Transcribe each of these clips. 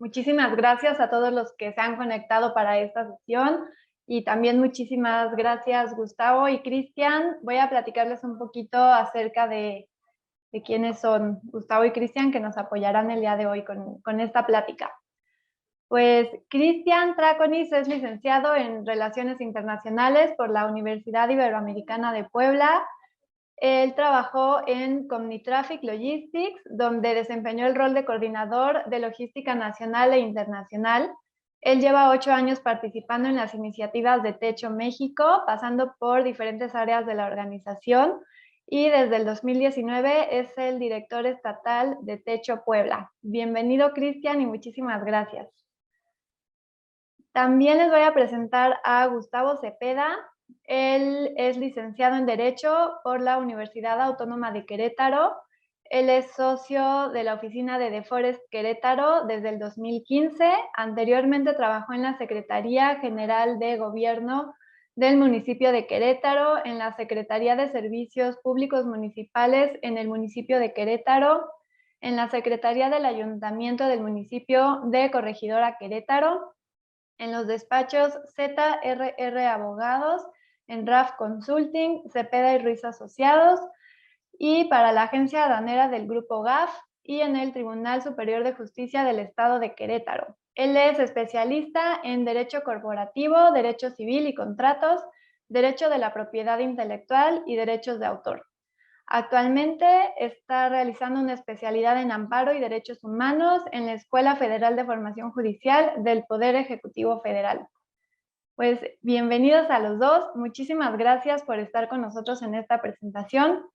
Muchísimas gracias a todos los que se han conectado para esta sesión y también muchísimas gracias Gustavo y Cristian. Voy a platicarles un poquito acerca de quiénes son Gustavo y Cristian, que nos apoyarán el día de hoy con esta plática. Pues Cristian Tráconis es licenciado en Relaciones Internacionales por la Universidad Iberoamericana de Puebla. Él trabajó en Comnitraffic Logistics, donde desempeñó el rol de coordinador de logística nacional e internacional. Él lleva 8 años participando en las iniciativas de Techo México, pasando por diferentes áreas de la organización, y desde el 2019 es el director estatal de Techo Puebla. Bienvenido, Cristian, y muchísimas gracias. También les voy a presentar a Gustavo Cepeda. Él es licenciado en Derecho por la Universidad Autónoma de Querétaro. Él es socio de la oficina de Deforest Querétaro desde el 2015. Anteriormente trabajó en la Secretaría General de Gobierno del municipio de Querétaro, en la Secretaría de Servicios Públicos Municipales en el municipio de Querétaro, en la Secretaría del Ayuntamiento del municipio de Corregidora Querétaro, en los despachos ZRR Abogados, en RAF Consulting, Cepeda y Ruiz Asociados, y para la agencia aduanera del Grupo GAF, y en el Tribunal Superior de Justicia del Estado de Querétaro. Él es especialista en Derecho Corporativo, Derecho Civil y Contratos, Derecho de la Propiedad Intelectual y Derechos de Autor. Actualmente está realizando una especialidad en Amparo y Derechos Humanos en la Escuela Federal de Formación Judicial del Poder Ejecutivo Federal. Pues bienvenidos a los dos. Muchísimas gracias por estar con nosotros en esta presentación.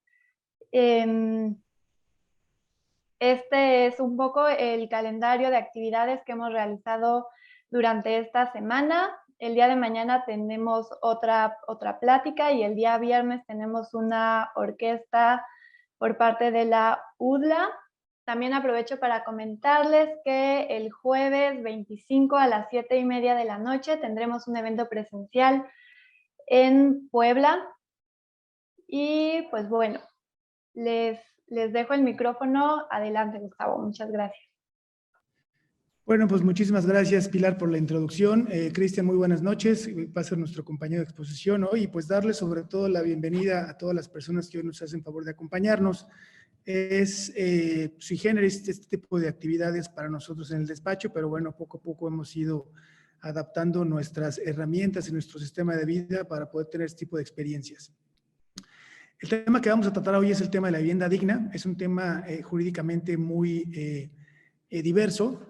Este es un poco el calendario de actividades que hemos realizado durante esta semana. El día de mañana tenemos otra plática y el día viernes tenemos una orquesta por parte de la UDLA. También aprovecho para comentarles que el jueves 25 a las 7:30 de la noche tendremos un evento presencial en Puebla. Y pues bueno, les dejo el micrófono. Adelante, Gustavo. Muchas gracias. Bueno, pues muchísimas gracias, Pilar, por la introducción. Cristian, muy buenas noches. Va a ser nuestro compañero de exposición hoy y pues darle sobre todo la bienvenida a todas las personas que hoy nos hacen favor de acompañarnos. Es sui generis este tipo de actividades para nosotros en el despacho, pero bueno, poco a poco hemos ido adaptando nuestras herramientas y nuestro sistema de vida para poder tener este tipo de experiencias. El tema que vamos a tratar hoy es el tema de la vivienda digna. Es un tema jurídicamente muy diverso.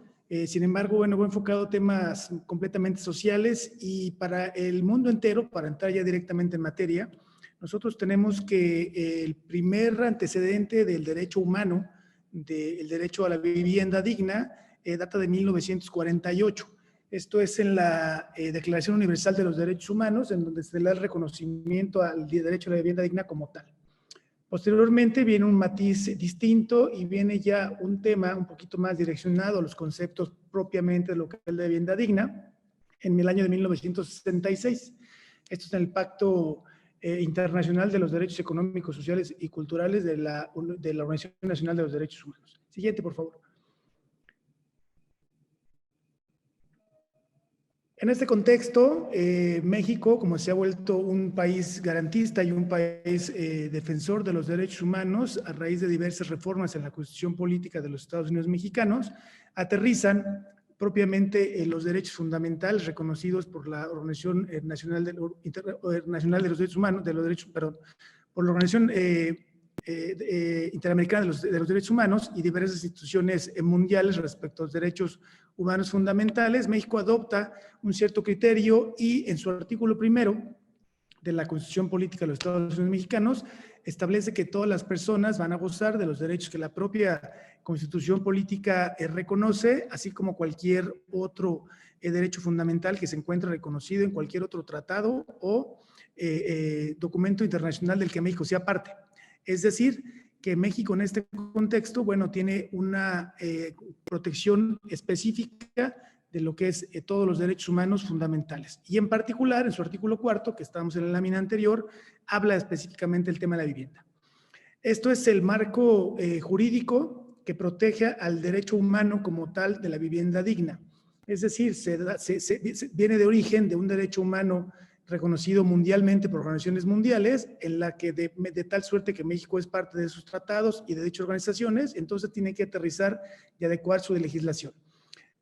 Sin embargo, bueno, va enfocado a temas completamente sociales y para el mundo entero, para entrar ya directamente en materia, nosotros tenemos que el primer antecedente del derecho humano, del derecho a la vivienda digna, data de 1948. Esto es en la Declaración Universal de los Derechos Humanos, en donde se le da el reconocimiento al derecho a la vivienda digna como tal. Posteriormente viene un matiz distinto y viene ya un tema un poquito más direccionado a los conceptos propiamente de lo que es la vivienda digna en el año de 1966. Esto es en el Pacto Internacional de los Derechos Económicos, Sociales y Culturales de la Organización Nacional de los Derechos Humanos. Siguiente, por favor. En este contexto, México, como se ha vuelto un país garantista y un país defensor de los derechos humanos a raíz de diversas reformas en la Constitución Política de los Estados Unidos Mexicanos, aterrizan propiamente los derechos fundamentales reconocidos por la Organización Nacional de los Derechos Humanos, por la Organización Interamericana de los Derechos Humanos y diversas instituciones mundiales respecto a los derechos humanos fundamentales. México adopta un cierto criterio y en su artículo primero de la Constitución Política de los Estados Unidos Mexicanos establece que todas las personas van a gozar de los derechos que la propia Constitución Política reconoce, así como cualquier otro derecho fundamental que se encuentre reconocido en cualquier otro tratado o documento internacional del que México sea parte. Es decir, que México en este contexto, bueno, tiene una protección específica de lo que es todos los derechos humanos fundamentales. Y en particular, en su artículo 4, que estábamos en la lámina anterior, habla específicamente del tema de la vivienda. Esto es el marco jurídico que proteja al derecho humano como tal de la vivienda digna. Es decir, viene de origen de un derecho humano reconocido mundialmente por organizaciones mundiales, en la que de tal suerte que México es parte de sus tratados y de dichas organizaciones, entonces tiene que aterrizar y adecuar su legislación.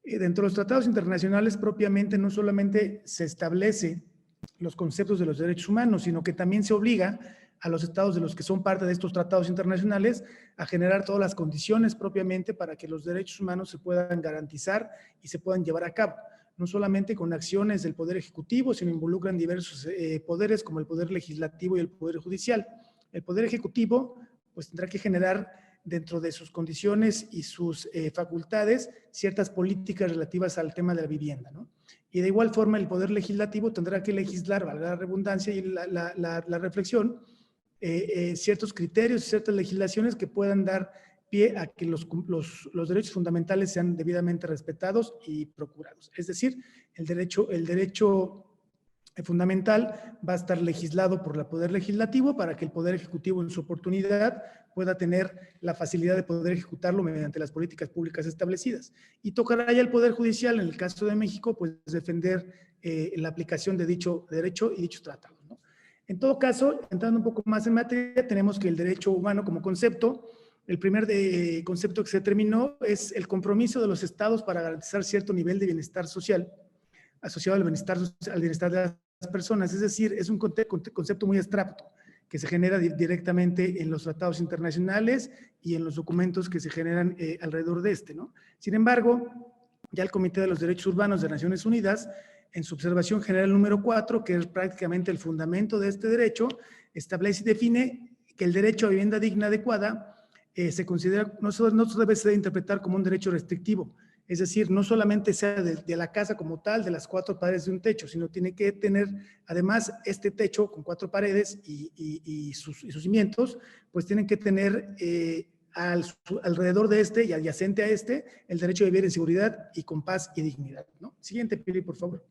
Dentro de los tratados internacionales propiamente no solamente se establece los conceptos de los derechos humanos, sino que también se obliga a los estados de los que son parte de estos tratados internacionales a generar todas las condiciones propiamente para que los derechos humanos se puedan garantizar y se puedan llevar a cabo, no solamente con acciones del Poder Ejecutivo, sino involucran diversos poderes como el Poder Legislativo y el Poder Judicial. El Poder Ejecutivo pues tendrá que generar dentro de sus condiciones y sus facultades ciertas políticas relativas al tema de la vivienda, ¿no? Y de igual forma el Poder Legislativo tendrá que legislar, valga la redundancia y la reflexión, ciertos criterios, ciertas legislaciones que puedan dar pie a que los derechos fundamentales sean debidamente respetados y procurados. Es decir, el derecho fundamental va a estar legislado por el Poder Legislativo para que el Poder Ejecutivo en su oportunidad pueda tener la facilidad de poder ejecutarlo mediante las políticas públicas establecidas. Y tocará ya al Poder Judicial, en el caso de México, pues defender la aplicación de dicho derecho y dichos tratados, ¿no? En todo caso, entrando un poco más en materia, tenemos que el derecho humano como concepto, el primer concepto que se determinó es el compromiso de los estados para garantizar cierto nivel de bienestar social asociado al bienestar de las personas. Es decir, es un concepto muy abstracto que se genera directamente en los tratados internacionales y en los documentos que se generan alrededor de este, ¿no? Sin embargo, ya el Comité de los Derechos Urbanos de Naciones Unidas, en su observación general número 4, que es prácticamente el fundamento de este derecho, establece y define que el derecho a vivienda digna adecuada se considera, no debe ser interpretar como un derecho restrictivo, es decir, no solamente sea de la casa como tal, de las 4 paredes de un techo, sino tiene que tener, además, este techo con 4 paredes y sus cimientos, pues tienen que tener alrededor de este y adyacente a este el derecho de vivir en seguridad y con paz y dignidad, ¿no? Siguiente, Pili, por favor.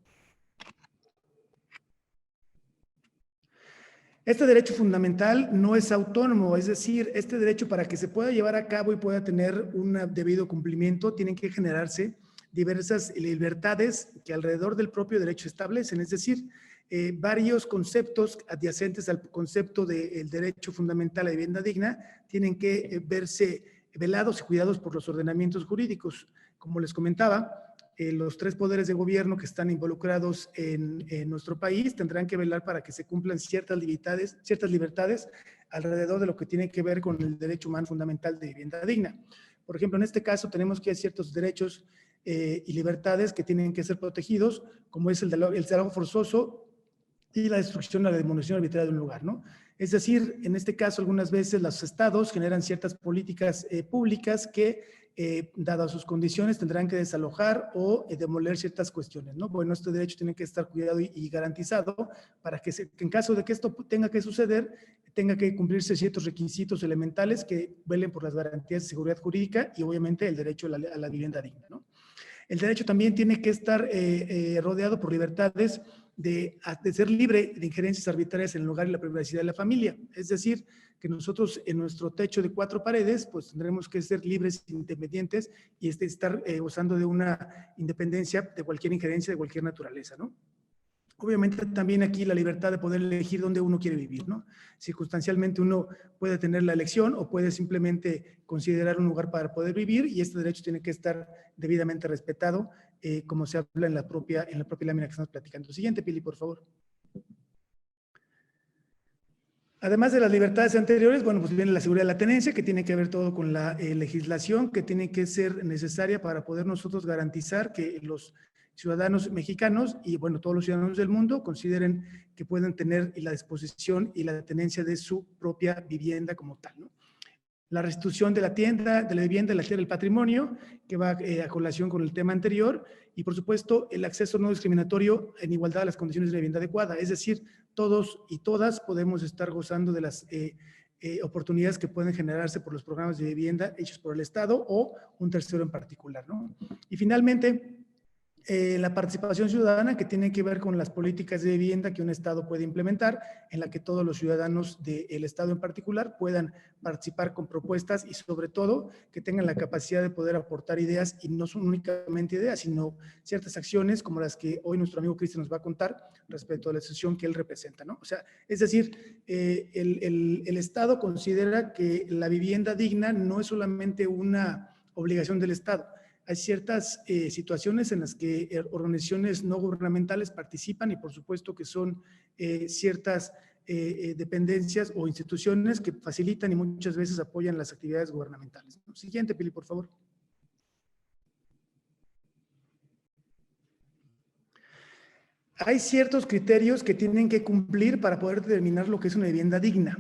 Este derecho fundamental no es autónomo, es decir, este derecho para que se pueda llevar a cabo y pueda tener un debido cumplimiento, tienen que generarse diversas libertades que alrededor del propio derecho establecen, es decir, varios conceptos adyacentes al concepto del derecho fundamental a vivienda digna tienen que verse velados y cuidados por los ordenamientos jurídicos. Como les comentaba, los 3 poderes de gobierno que están involucrados en nuestro país tendrán que velar para que se cumplan ciertas libertades alrededor de lo que tiene que ver con el derecho humano fundamental de vivienda digna. Por ejemplo, en este caso tenemos que hay ciertos derechos y libertades que tienen que ser protegidos, como es el trabajo forzoso y la destrucción o la demolición arbitraria de un lugar, ¿no? Es decir, en este caso, algunas veces los estados generan ciertas políticas públicas que, dadas sus condiciones, tendrán que desalojar o demoler ciertas cuestiones, ¿no? Bueno, este derecho tiene que estar cuidado y garantizado para que en caso de que esto tenga que suceder, tenga que cumplirse ciertos requisitos elementales que velen por las garantías de seguridad jurídica y obviamente el derecho a la vivienda digna, ¿no? El derecho también tiene que estar rodeado por libertades de ser libre de injerencias arbitrarias en el hogar y la privacidad de la familia. Es decir, que nosotros en nuestro techo de 4 paredes, pues tendremos que ser libres, independientes y estar gozando de una independencia de cualquier injerencia de cualquier naturaleza, ¿no? Obviamente también aquí la libertad de poder elegir dónde uno quiere vivir, ¿no? Circunstancialmente uno puede tener la elección o puede simplemente considerar un lugar para poder vivir y este derecho tiene que estar debidamente respetado, como se habla en la propia lámina que estamos platicando. Siguiente, Pili, por favor. Además de las libertades anteriores, bueno, pues viene la seguridad de la tenencia, que tiene que ver todo con la legislación, que tiene que ser necesaria para poder nosotros garantizar que los ciudadanos mexicanos y, bueno, todos los ciudadanos del mundo consideren que pueden tener la disposición y la tenencia de su propia vivienda como tal, ¿no? La restitución de la vivienda, de la tierra del patrimonio, que va a colación con el tema anterior, y por supuesto el acceso no discriminatorio en igualdad a las condiciones de vivienda adecuada, es decir, todos y todas podemos estar gozando de las oportunidades que pueden generarse por los programas de vivienda hechos por el Estado o un tercero en particular, ¿no? Y finalmente, la participación ciudadana, que tiene que ver con las políticas de vivienda que un Estado puede implementar, en la que todos los ciudadanos del Estado en particular puedan participar con propuestas y sobre todo que tengan la capacidad de poder aportar ideas, y no son únicamente ideas, sino ciertas acciones como las que hoy nuestro amigo Cristian nos va a contar respecto a la asociación que él representa, ¿no? O sea, es decir, el Estado considera que la vivienda digna no es solamente una obligación del Estado. Hay ciertas situaciones en las que organizaciones no gubernamentales participan y por supuesto que son ciertas dependencias o instituciones que facilitan y muchas veces apoyan las actividades gubernamentales. Siguiente, Pili, por favor. Hay ciertos criterios que tienen que cumplir para poder determinar lo que es una vivienda digna.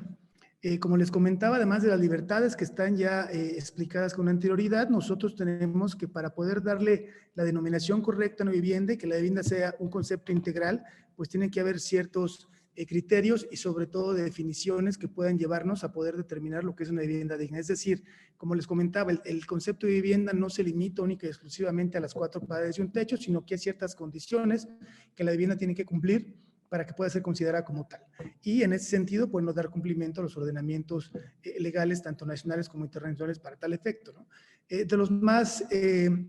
Como les comentaba, además de las libertades que están ya explicadas con anterioridad, nosotros tenemos que, para poder darle la denominación correcta a una vivienda y que la vivienda sea un concepto integral, pues tienen que haber ciertos criterios y sobre todo definiciones que puedan llevarnos a poder determinar lo que es una vivienda digna. Es decir, como les comentaba, el concepto de vivienda no se limita única y exclusivamente a las 4 paredes y un techo, sino que hay ciertas condiciones que la vivienda tiene que cumplir para que pueda ser considerada como tal. Y en ese sentido, pues, nos dar cumplimiento a los ordenamientos legales, tanto nacionales como internacionales, para tal efecto, ¿no? De los más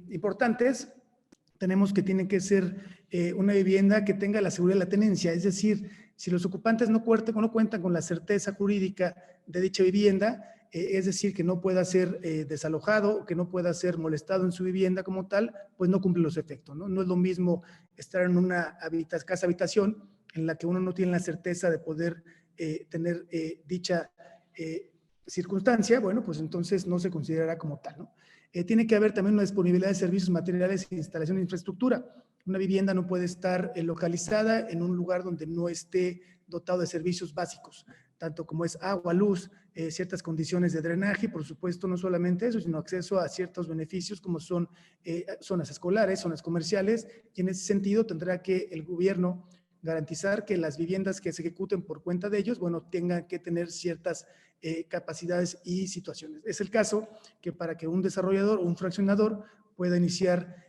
importantes, tenemos que tiene que ser una vivienda que tenga la seguridad de la tenencia, es decir, si los ocupantes no cuentan con la certeza jurídica de dicha vivienda, es decir, que no pueda ser desalojado, que no pueda ser molestado en su vivienda como tal, pues no cumple los efectos, ¿no? No es lo mismo estar en una casa-habitación en la que uno no tiene la certeza de poder tener dicha circunstancia, bueno, pues entonces no se considerará como tal, ¿no? Tiene que haber también una disponibilidad de servicios materiales e instalación de infraestructura. Una vivienda no puede estar localizada en un lugar donde no esté dotado de servicios básicos, tanto como es agua, luz, ciertas condiciones de drenaje, y por supuesto no solamente eso, sino acceso a ciertos beneficios como son zonas escolares, zonas comerciales, y en ese sentido tendrá que el gobierno garantizar que las viviendas que se ejecuten por cuenta de ellos, bueno, tengan que tener ciertas capacidades y situaciones. Es el caso que para que un desarrollador o un fraccionador pueda iniciar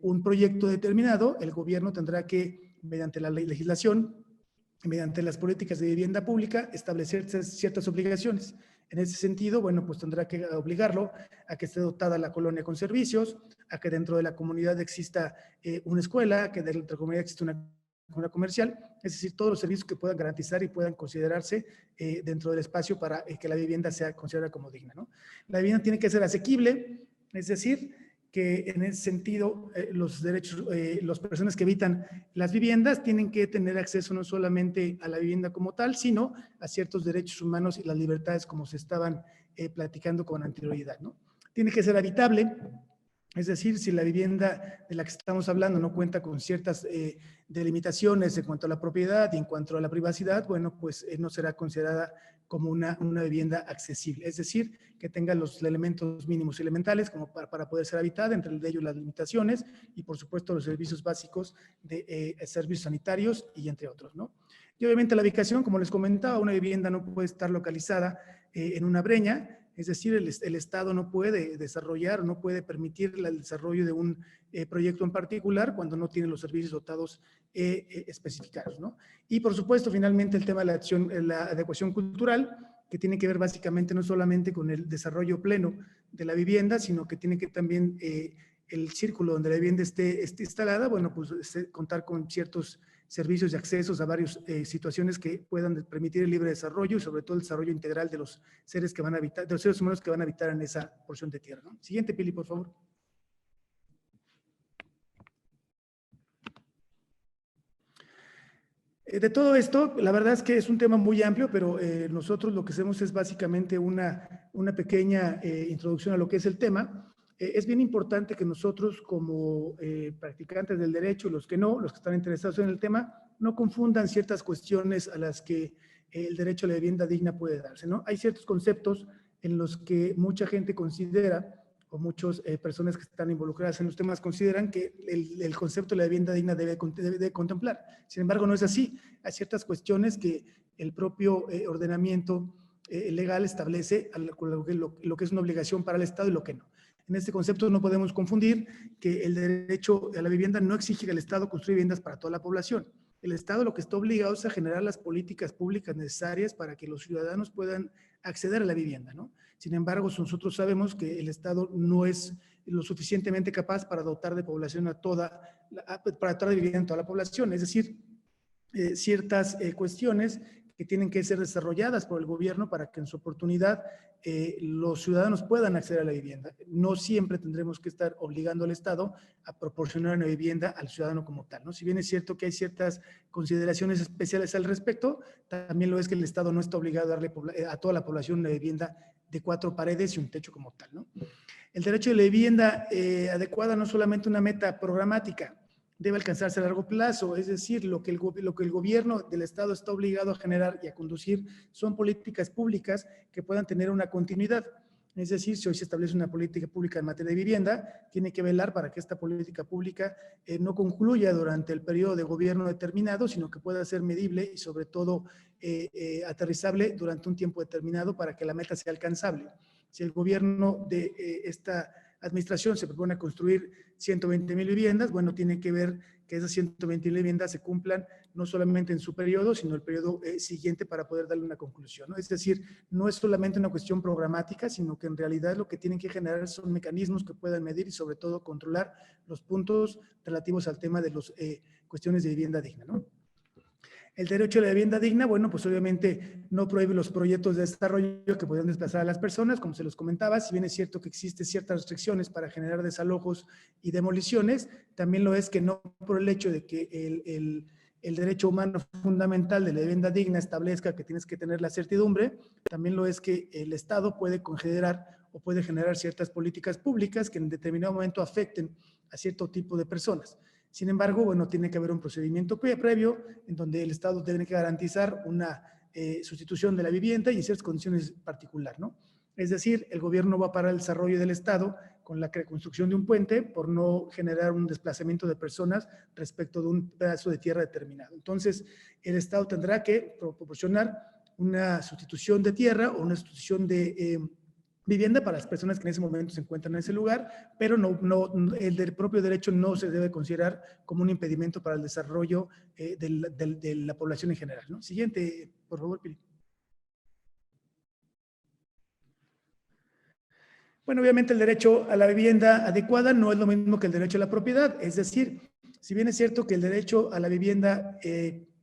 un proyecto determinado, el gobierno tendrá que, mediante la legislación, mediante las políticas de vivienda pública, establecer ciertas obligaciones. En ese sentido, bueno, pues tendrá que obligarlo a que esté dotada la colonia con servicios, a que dentro de la comunidad exista una escuela, que dentro de la comunidad exista una comercial, es decir, todos los servicios que puedan garantizar y puedan considerarse dentro del espacio para que la vivienda sea considerada como digna, ¿no? La vivienda tiene que ser asequible, es decir, que en ese sentido los derechos, las personas que habitan las viviendas tienen que tener acceso no solamente a la vivienda como tal, sino a ciertos derechos humanos y las libertades como se estaban platicando con anterioridad, ¿no? Tiene que ser habitable. Es decir, si la vivienda de la que estamos hablando no cuenta con ciertas delimitaciones en cuanto a la propiedad y en cuanto a la privacidad, bueno, pues no será considerada como una vivienda accesible. Es decir, que tenga los elementos mínimos y elementales como para poder ser habitada, entre ellos las limitaciones y, por supuesto, los servicios básicos de servicios sanitarios y entre otros, ¿no? Y obviamente la ubicación, como les comentaba, una vivienda no puede estar localizada en una breña. Es decir, el Estado no puede desarrollar, no puede permitir el desarrollo de un proyecto en particular cuando no tiene los servicios dotados especificados, ¿no? Y por supuesto, finalmente, el tema de la adecuación cultural, que tiene que ver básicamente no solamente con el desarrollo pleno de la vivienda, sino que tiene que también el círculo donde la vivienda esté instalada, bueno, pues contar con ciertos servicios y accesos a varias situaciones que puedan permitir el libre desarrollo y sobre todo el desarrollo integral de los seres que van a habitar, de los seres humanos que van a habitar en esa porción de tierra, ¿no? Siguiente, Pili, por favor. De todo esto, la verdad es que es un tema muy amplio, pero nosotros lo que hacemos es básicamente una pequeña introducción a lo que es el tema. Es bien importante que nosotros como practicantes del derecho, los que no, los que están interesados en el tema, no confundan ciertas cuestiones a las que el derecho a la vivienda digna puede darse, ¿no? Hay ciertos conceptos en los que mucha gente considera, o muchas personas que están involucradas en los temas consideran que el concepto de la vivienda digna debe contemplar. Sin embargo, no es así. Hay ciertas cuestiones que el propio ordenamiento legal establece lo que es una obligación para el Estado y lo que no. En este concepto no podemos confundir que el derecho a la vivienda no exige que el Estado construya viviendas para toda la población. El Estado lo que está obligado es a generar las políticas públicas necesarias para que los ciudadanos puedan acceder a la vivienda, ¿no? Sin embargo, nosotros sabemos que el Estado no es lo suficientemente capaz para dotar de población para dotar de vivienda a toda la población. Es decir, ciertas cuestiones que tienen que ser desarrolladas por el gobierno para que en su oportunidad los ciudadanos puedan acceder a la vivienda. No siempre tendremos que estar obligando al Estado a proporcionar una vivienda al ciudadano como tal, ¿no? Si bien es cierto que hay ciertas consideraciones especiales al respecto, también lo es que el Estado no está obligado a darle a toda la población una vivienda de 4 paredes y un techo como tal, ¿no? El derecho de la vivienda adecuada no es solamente una meta programática, debe alcanzarse a largo plazo, es decir, lo que el gobierno del Estado está obligado a generar y a conducir son políticas públicas que puedan tener una continuidad. Es decir, si hoy se establece una política pública en materia de vivienda, tiene que velar para que esta política pública no concluya durante el periodo de gobierno determinado, sino que pueda ser medible y sobre todo aterrizable durante un tiempo determinado para que la meta sea alcanzable. Si el gobierno de esta administración se propone construir 120,000 viviendas, bueno, tiene que ver que esas 120,000 viviendas se cumplan no solamente en su periodo, sino el periodo siguiente para poder darle una conclusión, ¿no? Es decir, no es solamente una cuestión programática, sino que en realidad lo que tienen que generar son mecanismos que puedan medir y sobre todo controlar los puntos relativos al tema de las cuestiones de vivienda digna, ¿no? El derecho a la vivienda digna, bueno, pues obviamente no prohíbe los proyectos de desarrollo que podrían desplazar a las personas, como se los comentaba, si bien es cierto que existen ciertas restricciones para generar desalojos y demoliciones, también lo es que no por el hecho de que el derecho humano fundamental de la vivienda digna establezca que tienes que tener la certidumbre, también lo es que el Estado puede considerar o puede generar ciertas políticas públicas que en determinado momento afecten a cierto tipo de personas. Sin embargo, bueno, tiene que haber un procedimiento previo en donde el Estado tiene que garantizar una sustitución de la vivienda y en ciertas condiciones particulares, ¿no? Es decir, el gobierno va a parar el desarrollo del Estado con la construcción de un puente por no generar un desplazamiento de personas respecto de un pedazo de tierra determinado. Entonces, el Estado tendrá que proporcionar una sustitución de tierra o una sustitución de vivienda para las personas que en ese momento se encuentran en ese lugar, pero el propio derecho no se debe considerar como un impedimento para el desarrollo de la población en general, ¿no? Siguiente, por favor, Pili. Bueno, obviamente el derecho a la vivienda adecuada no es lo mismo que el derecho a la propiedad, es decir, si bien es cierto que el derecho a la vivienda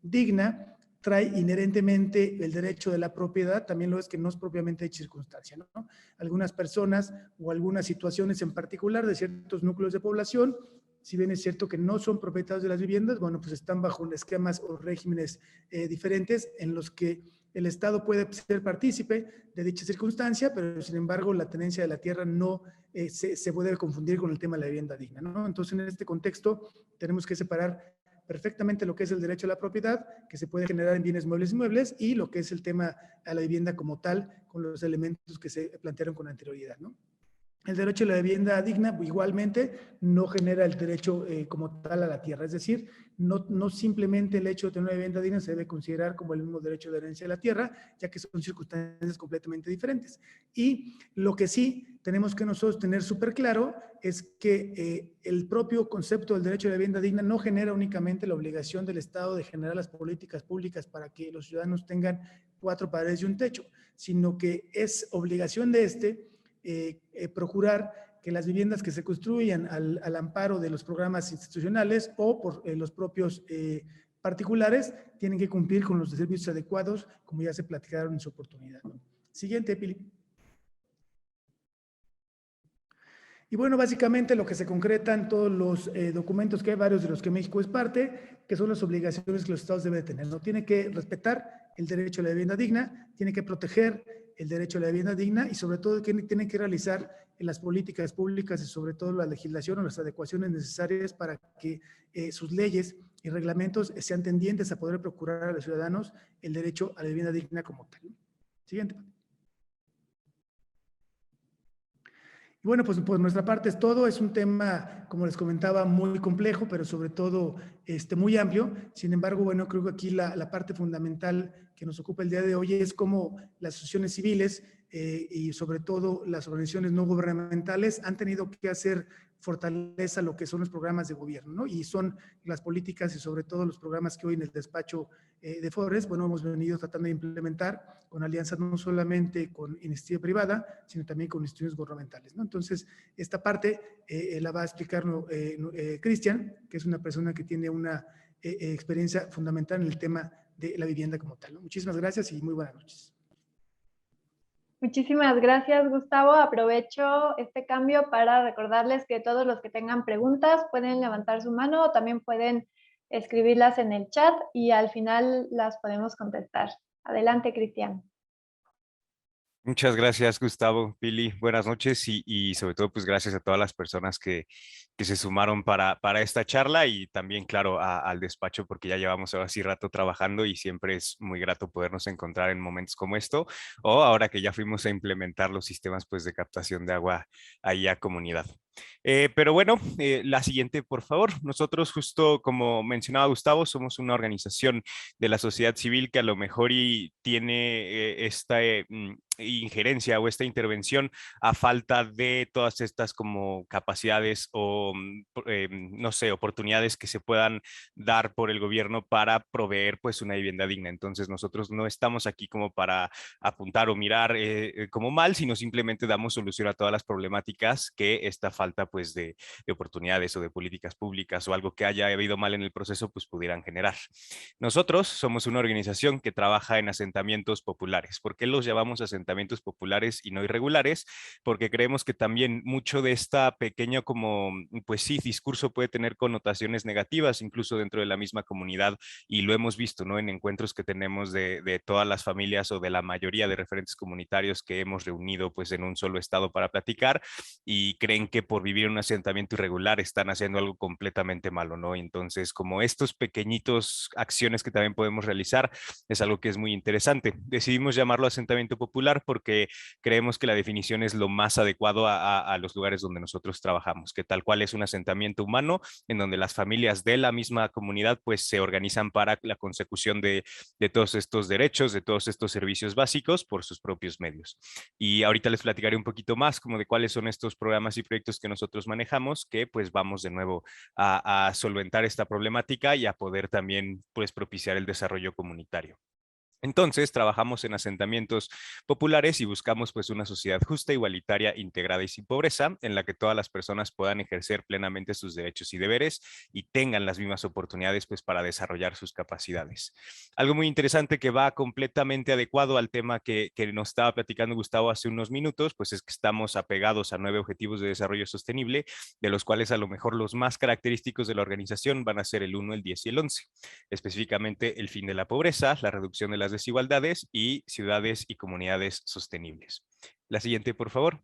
digna trae inherentemente el derecho de la propiedad, también lo es que no es propiamente de circunstancia, ¿no? Algunas personas o algunas situaciones en particular de ciertos núcleos de población, si bien es cierto que no son propietarios de las viviendas, bueno, pues están bajo esquemas o regímenes diferentes en los que el Estado puede ser partícipe de dicha circunstancia, pero sin embargo la tenencia de la tierra no se puede confundir con el tema de la vivienda digna, ¿no? Entonces, en este contexto tenemos que separar perfectamente lo que es el derecho a la propiedad, que se puede generar en bienes muebles y inmuebles, y lo que es el tema a la vivienda como tal, con los elementos que se plantearon con anterioridad, ¿no? El derecho a la vivienda digna igualmente no genera el derecho como tal a la tierra, es decir, no simplemente el hecho de tener una vivienda digna se debe considerar como el mismo derecho de herencia de la tierra, ya que son circunstancias completamente diferentes. Y lo que sí tenemos que nosotros tener súper claro es que el propio concepto del derecho a la vivienda digna no genera únicamente la obligación del Estado de generar las políticas públicas para que los ciudadanos tengan 4 paredes y un techo, sino que es obligación de procurar que las viviendas que se construyan al amparo de los programas institucionales o por los propios particulares tienen que cumplir con los servicios adecuados, como ya se platicaron en su oportunidad, ¿no? Siguiente, Pili. Y bueno, básicamente lo que se concreta en todos los documentos, que hay varios de los que México es parte, que son las obligaciones que los estados deben tener, ¿no? Tiene que respetar el derecho a la vivienda digna, tiene que proteger el derecho a la vivienda digna y sobre todo tiene que realizar las políticas públicas y sobre todo la legislación o las adecuaciones necesarias para que sus leyes y reglamentos sean tendientes a poder procurar a los ciudadanos el derecho a la vivienda digna como tal. Siguiente. Y bueno, pues por nuestra parte es todo. Es un tema, como les comentaba, muy complejo, pero sobre todo muy amplio. Sin embargo, bueno, creo que aquí la parte fundamental que nos ocupa el día de hoy es cómo las asociaciones civiles y sobre todo las organizaciones no gubernamentales han tenido que hacer fortaleza lo que son los programas de gobierno, ¿no? Y son las políticas y sobre todo los programas que hoy en el despacho de Forest, bueno, hemos venido tratando de implementar con alianzas no solamente con iniciativa privada, sino también con instituciones gubernamentales, ¿no? Entonces, esta parte la va a explicar Cristian, que es una persona que tiene una experiencia fundamental en el tema de la vivienda como tal, ¿no? Muchísimas gracias y muy buenas noches. Muchísimas gracias, Gustavo. Aprovecho este cambio para recordarles que todos los que tengan preguntas pueden levantar su mano o también pueden escribirlas en el chat y al final las podemos contestar. Adelante, Cristian. Muchas gracias, Gustavo, Pili. Buenas noches y sobre todo, pues gracias a todas las personas que se sumaron para esta charla y también, claro, al despacho, porque ya llevamos ahora sí rato trabajando y siempre es muy grato podernos encontrar en momentos como esto o ahora que ya fuimos a implementar los sistemas pues de captación de agua ahí a comunidad. Pero bueno, la siguiente, por favor. Nosotros, justo como mencionaba Gustavo, somos una organización de la sociedad civil que a lo mejor y tiene esta injerencia o esta intervención a falta de todas estas como capacidades o, no sé, oportunidades que se puedan dar por el gobierno para proveer pues una vivienda digna. Entonces nosotros no estamos aquí como para apuntar o mirar como mal, sino simplemente damos solución a todas las problemáticas que esta falta pues de oportunidades o de políticas públicas o algo que haya habido mal en el proceso pues pudieran generar. Nosotros somos una organización que trabaja en asentamientos populares. ¿Por qué los llamamos asentamientos populares y no irregulares? Porque creemos que también mucho de esta pequeña como, pues sí, discurso puede tener connotaciones negativas incluso dentro de la misma comunidad y lo hemos visto, ¿no? En encuentros que tenemos de todas las familias o de la mayoría de referentes comunitarios que hemos reunido pues en un solo estado para platicar y creen que por vivir en un asentamiento irregular están haciendo algo completamente malo, ¿no? Entonces, como estos pequeñitos acciones que también podemos realizar, es algo que es muy interesante. Decidimos llamarlo asentamiento popular porque creemos que la definición es lo más adecuado a los lugares donde nosotros trabajamos, que tal cual es un asentamiento humano en donde las familias de la misma comunidad pues se organizan para la consecución de todos estos derechos, de todos estos servicios básicos por sus propios medios. Y ahorita les platicaré un poquito más como de cuáles son estos programas y proyectos que nosotros manejamos, que pues vamos de nuevo a solventar esta problemática y a poder también pues propiciar el desarrollo comunitario. Entonces, trabajamos en asentamientos populares y buscamos pues una sociedad justa, igualitaria, integrada y sin pobreza, en la que todas las personas puedan ejercer plenamente sus derechos y deberes y tengan las mismas oportunidades pues para desarrollar sus capacidades. Algo muy interesante que va completamente adecuado al tema que nos estaba platicando Gustavo hace unos minutos, pues es que estamos apegados a 9 objetivos de desarrollo sostenible, de los cuales a lo mejor los más característicos de la organización van a ser el 1, el 10 y el 11. Específicamente el fin de la pobreza, la reducción de las desigualdades y ciudades y comunidades sostenibles. La siguiente, por favor.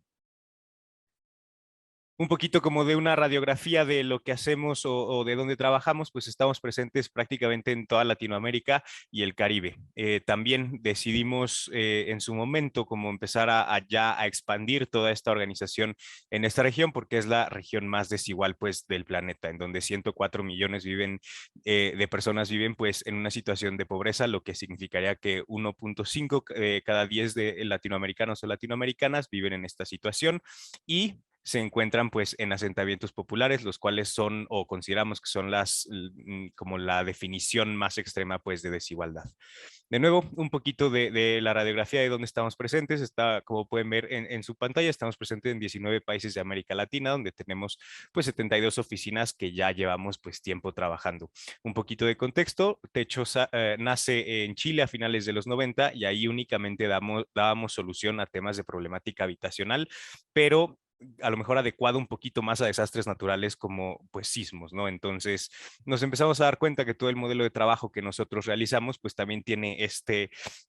Un poquito como de una radiografía de lo que hacemos o de dónde trabajamos, pues estamos presentes prácticamente en toda Latinoamérica y el Caribe. También decidimos en su momento como empezar ya a expandir toda esta organización en esta región porque es la región más desigual pues del planeta, en donde 104 millones de personas viven pues en una situación de pobreza, lo que significaría que 1.5 cada 10 de latinoamericanos o latinoamericanas viven en esta situación y se encuentran pues en asentamientos populares, los cuales son o consideramos que son como la definición más extrema pues de desigualdad. De nuevo, un poquito de la radiografía de dónde estamos presentes. Está, como pueden ver en su pantalla, estamos presentes en 19 países de América Latina, donde tenemos pues 72 oficinas que ya llevamos pues tiempo trabajando. Un poquito de contexto, Techo nace en Chile a finales de los 90 y ahí únicamente dábamos solución a temas de problemática habitacional, pero a lo mejor adecuado un poquito más a desastres naturales como pues sismos, ¿no? Entonces nos empezamos a dar cuenta que todo el modelo de trabajo que nosotros realizamos pues también tiene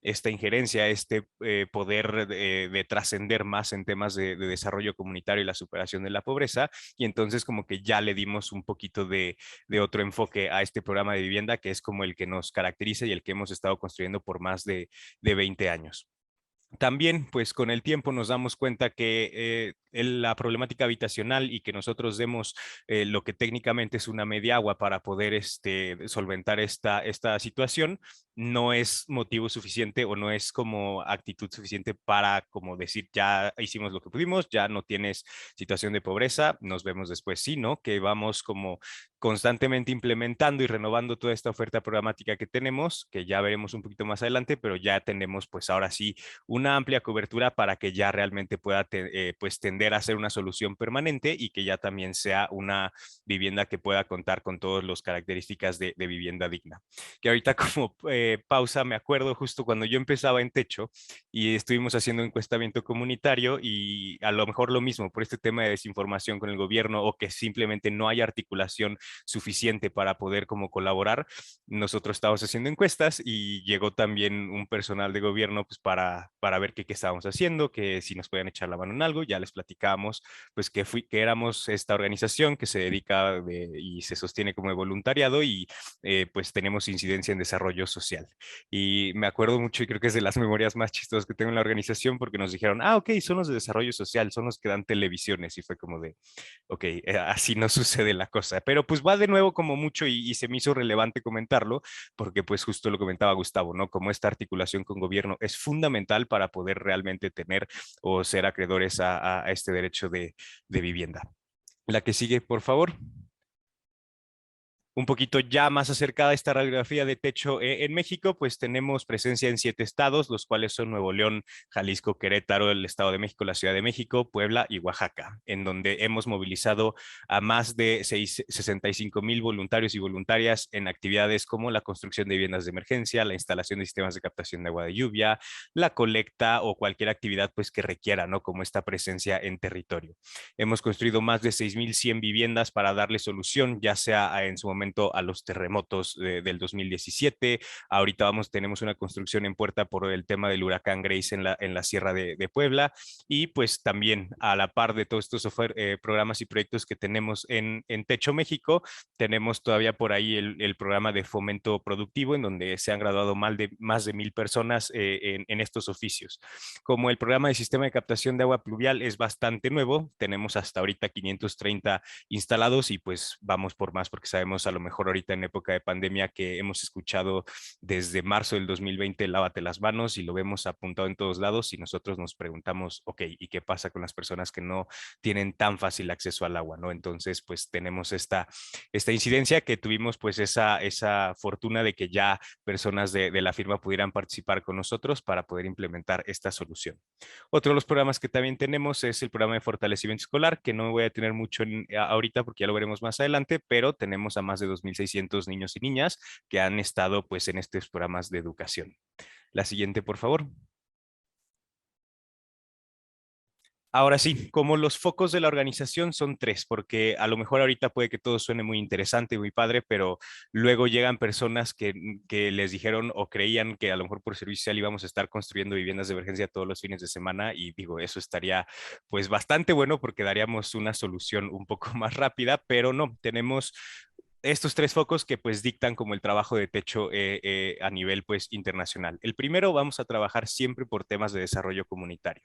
esta injerencia, poder de trascender más en temas de desarrollo comunitario y la superación de la pobreza y entonces como que ya le dimos un poquito de otro enfoque a este programa de vivienda que es como el que nos caracteriza y el que hemos estado construyendo por más de 20 años. También, pues con el tiempo nos damos cuenta que la problemática habitacional y que nosotros demos lo que técnicamente es una media agua para poder solventar esta situación, no es motivo suficiente o no es como actitud suficiente para como decir ya hicimos lo que pudimos, ya no tienes situación de pobreza, nos vemos después, sino que vamos como constantemente implementando y renovando toda esta oferta programática que tenemos, que ya veremos un poquito más adelante, pero ya tenemos pues ahora sí una amplia cobertura para que ya realmente pueda pues tender a ser una solución permanente y que ya también sea una vivienda que pueda contar con todas las características de vivienda digna. Que ahorita como pausa me acuerdo justo cuando yo empezaba en Techo y estuvimos haciendo encuestamiento comunitario y a lo mejor lo mismo por este tema de desinformación con el gobierno o que simplemente no hay articulación suficiente para poder como colaborar. Nosotros estábamos haciendo encuestas y llegó también un personal de gobierno pues para ver qué estábamos haciendo, que si nos podían echar la mano en algo, ya les platicábamos pues que éramos esta organización que se dedica y se sostiene como de voluntariado y pues tenemos incidencia en desarrollo social. Y me acuerdo mucho y creo que es de las memorias más chistosas que tengo en la organización porque nos dijeron, ah, ok, son los de desarrollo social, son los que dan televisiones y fue como de, ok, así no sucede la cosa, pero pues va de nuevo como mucho y se me hizo relevante comentarlo porque pues justo lo comentaba Gustavo, ¿no? Como esta articulación con gobierno es fundamental para poder realmente tener o ser acreedores a este derecho de vivienda. La que sigue, por favor. Un poquito ya más acercada a esta radiografía de techo en México, pues tenemos presencia en 7 estados, los cuales son Nuevo León, Jalisco, Querétaro, el Estado de México, la Ciudad de México, Puebla y Oaxaca, en donde hemos movilizado a más de 65,000 voluntarios y voluntarias en actividades como la construcción de viviendas de emergencia, la instalación de sistemas de captación de agua de lluvia, la colecta o cualquier actividad pues que requiera, ¿no? Como esta presencia en territorio. Hemos construido más de 6,100 viviendas para darle solución, ya sea en su momento a los terremotos del 2017. Ahorita tenemos una construcción en puerta por el tema del huracán Grace en la Sierra de Puebla y pues también a la par de todos estos programas y proyectos que tenemos en Techo México, tenemos todavía por ahí el programa de fomento productivo en donde se han graduado más de 1,000 personas en estos oficios. Como el programa de sistema de captación de agua pluvial es bastante nuevo, tenemos hasta ahorita 530 instalados y pues vamos por más porque sabemos a lo mejor ahorita en época de pandemia que hemos escuchado desde marzo del 2020 lávate las manos y lo vemos apuntado en todos lados y nosotros nos preguntamos, ok, ¿y qué pasa con las personas que no tienen tan fácil acceso al agua, ¿no? Entonces pues tenemos esta incidencia que tuvimos pues esa fortuna de que ya personas de la firma pudieran participar con nosotros para poder implementar esta solución. Otro de los programas que también tenemos es el programa de fortalecimiento escolar, que no me voy a tener mucho ahorita porque ya lo veremos más adelante, pero tenemos a más de 2,600 niños y niñas que han estado pues en estos programas de educación. La siguiente, por favor. Ahora sí, como los focos de la organización son 3, porque a lo mejor ahorita puede que todo suene muy interesante, muy padre, pero luego llegan personas que les dijeron o creían que a lo mejor por servicio social íbamos a estar construyendo viviendas de emergencia todos los fines de semana y digo, eso estaría pues bastante bueno porque daríamos una solución un poco más rápida, pero no, tenemos estos 3 focos que pues dictan como el trabajo de techo a nivel pues internacional. El primero, vamos a trabajar siempre por temas de desarrollo comunitario.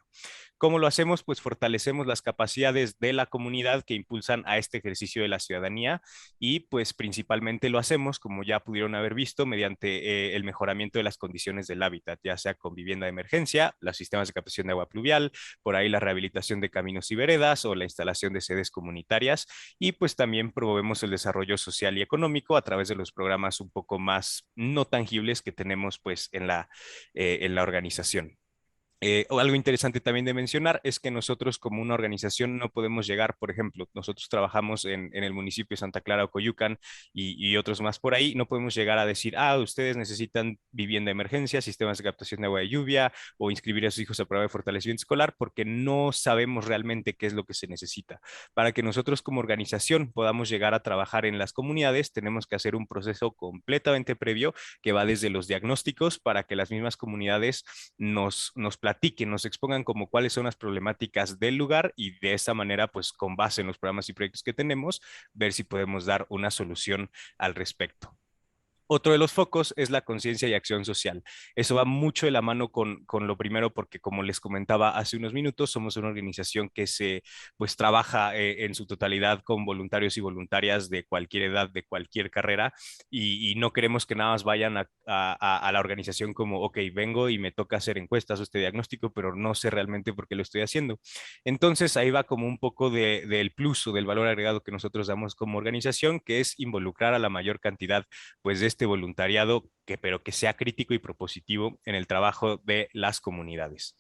¿Cómo lo hacemos? Pues fortalecemos las capacidades de la comunidad que impulsan a este ejercicio de la ciudadanía y pues principalmente lo hacemos, como ya pudieron haber visto, mediante el mejoramiento de las condiciones del hábitat, ya sea con vivienda de emergencia, los sistemas de captación de agua pluvial, por ahí la rehabilitación de caminos y veredas o la instalación de sedes comunitarias y pues también promovemos el desarrollo social y económico a través de los programas un poco más no tangibles que tenemos pues en la organización. Algo interesante también de mencionar es que nosotros como una organización no podemos llegar, por ejemplo, nosotros trabajamos en el municipio de Santa Clara o Coyucan y otros más por ahí, no podemos llegar a decir, ah, ustedes necesitan vivienda de emergencia, sistemas de captación de agua de lluvia o inscribir a sus hijos a prueba de fortalecimiento escolar porque no sabemos realmente qué es lo que se necesita. Para que nosotros como organización podamos llegar a trabajar en las comunidades, tenemos que hacer un proceso completamente previo que va desde los diagnósticos para que las mismas comunidades nos platiquen, nos expongan como cuáles son las problemáticas del lugar y de esa manera, pues con base en los programas y proyectos que tenemos, ver si podemos dar una solución al respecto. Otro de los focos es la conciencia y acción social. Eso va mucho de la mano con lo primero, porque como les comentaba hace unos minutos, somos una organización que se pues trabaja en su totalidad con voluntarios y voluntarias de cualquier edad, de cualquier carrera, y no queremos que nada más vayan a la organización como, ok, vengo y me toca hacer encuestas o este diagnóstico, pero no sé realmente por qué lo estoy haciendo. Entonces ahí va como un poco del plus o del valor agregado que nosotros damos como organización, que es involucrar a la mayor cantidad pues de este voluntariado pero que sea crítico y propositivo en el trabajo de las comunidades,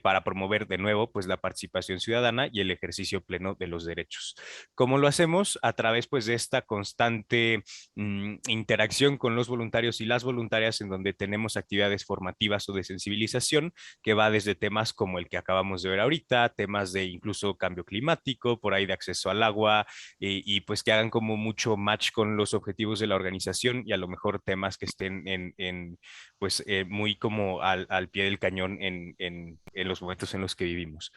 para promover de nuevo pues la participación ciudadana y el ejercicio pleno de los derechos. ¿Cómo lo hacemos? A través pues de esta constante interacción con los voluntarios y las voluntarias, en donde tenemos actividades formativas o de sensibilización que va desde temas como el que acabamos de ver ahorita, temas de incluso cambio climático, por ahí de acceso al agua, y pues que hagan como mucho match con los objetivos de la organización, y a lo mejor temas que estén pues muy como al pie del cañón en los momentos en los que vivimos.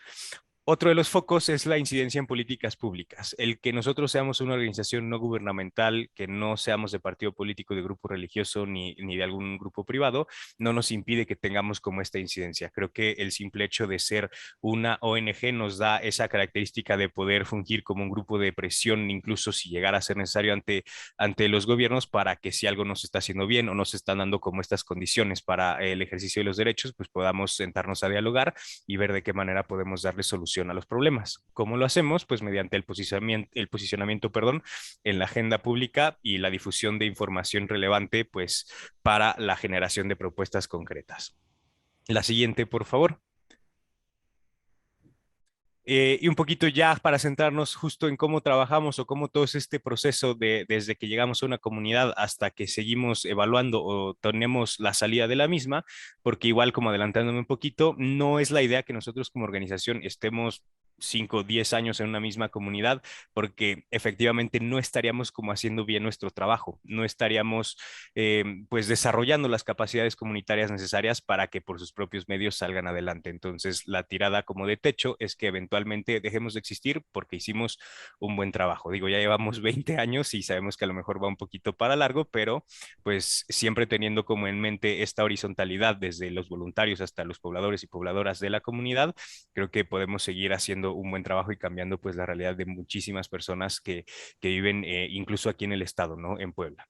Otro de los focos es la incidencia en políticas públicas. El que nosotros seamos una organización no gubernamental, que no seamos de partido político, de grupo religioso ni de algún grupo privado, no nos impide que tengamos como esta incidencia. Creo que el simple hecho de ser una ONG nos da esa característica de poder fungir como un grupo de presión, incluso si llegara a ser necesario ante los gobiernos, para que si algo no se está haciendo bien o no se están dando como estas condiciones para el ejercicio de los derechos, pues podamos sentarnos a dialogar y ver de qué manera podemos darle solución a los problemas. ¿Cómo lo hacemos? Pues mediante el posicionamiento, perdón, en la agenda pública y la difusión de información relevante, pues para la generación de propuestas concretas. La siguiente, por favor. Y un poquito ya para centrarnos justo en cómo trabajamos o cómo todo es este proceso desde que llegamos a una comunidad hasta que seguimos evaluando o tenemos la salida de la misma, porque igual como adelantándome un poquito, no es la idea que nosotros como organización estemos 5 o 10 años en una misma comunidad, porque efectivamente no estaríamos como haciendo bien nuestro trabajo, no estaríamos pues desarrollando las capacidades comunitarias necesarias para que por sus propios medios salgan adelante. Entonces, la tirada como de techo es que eventualmente dejemos de existir porque hicimos un buen trabajo. Digo, ya llevamos 20 años y sabemos que a lo mejor va un poquito para largo, pero pues siempre teniendo como en mente esta horizontalidad desde los voluntarios hasta los pobladores y pobladoras de la comunidad, creo que podemos seguir haciendo un buen trabajo y cambiando pues la realidad de muchísimas personas que viven incluso aquí en el estado, ¿no? En Puebla.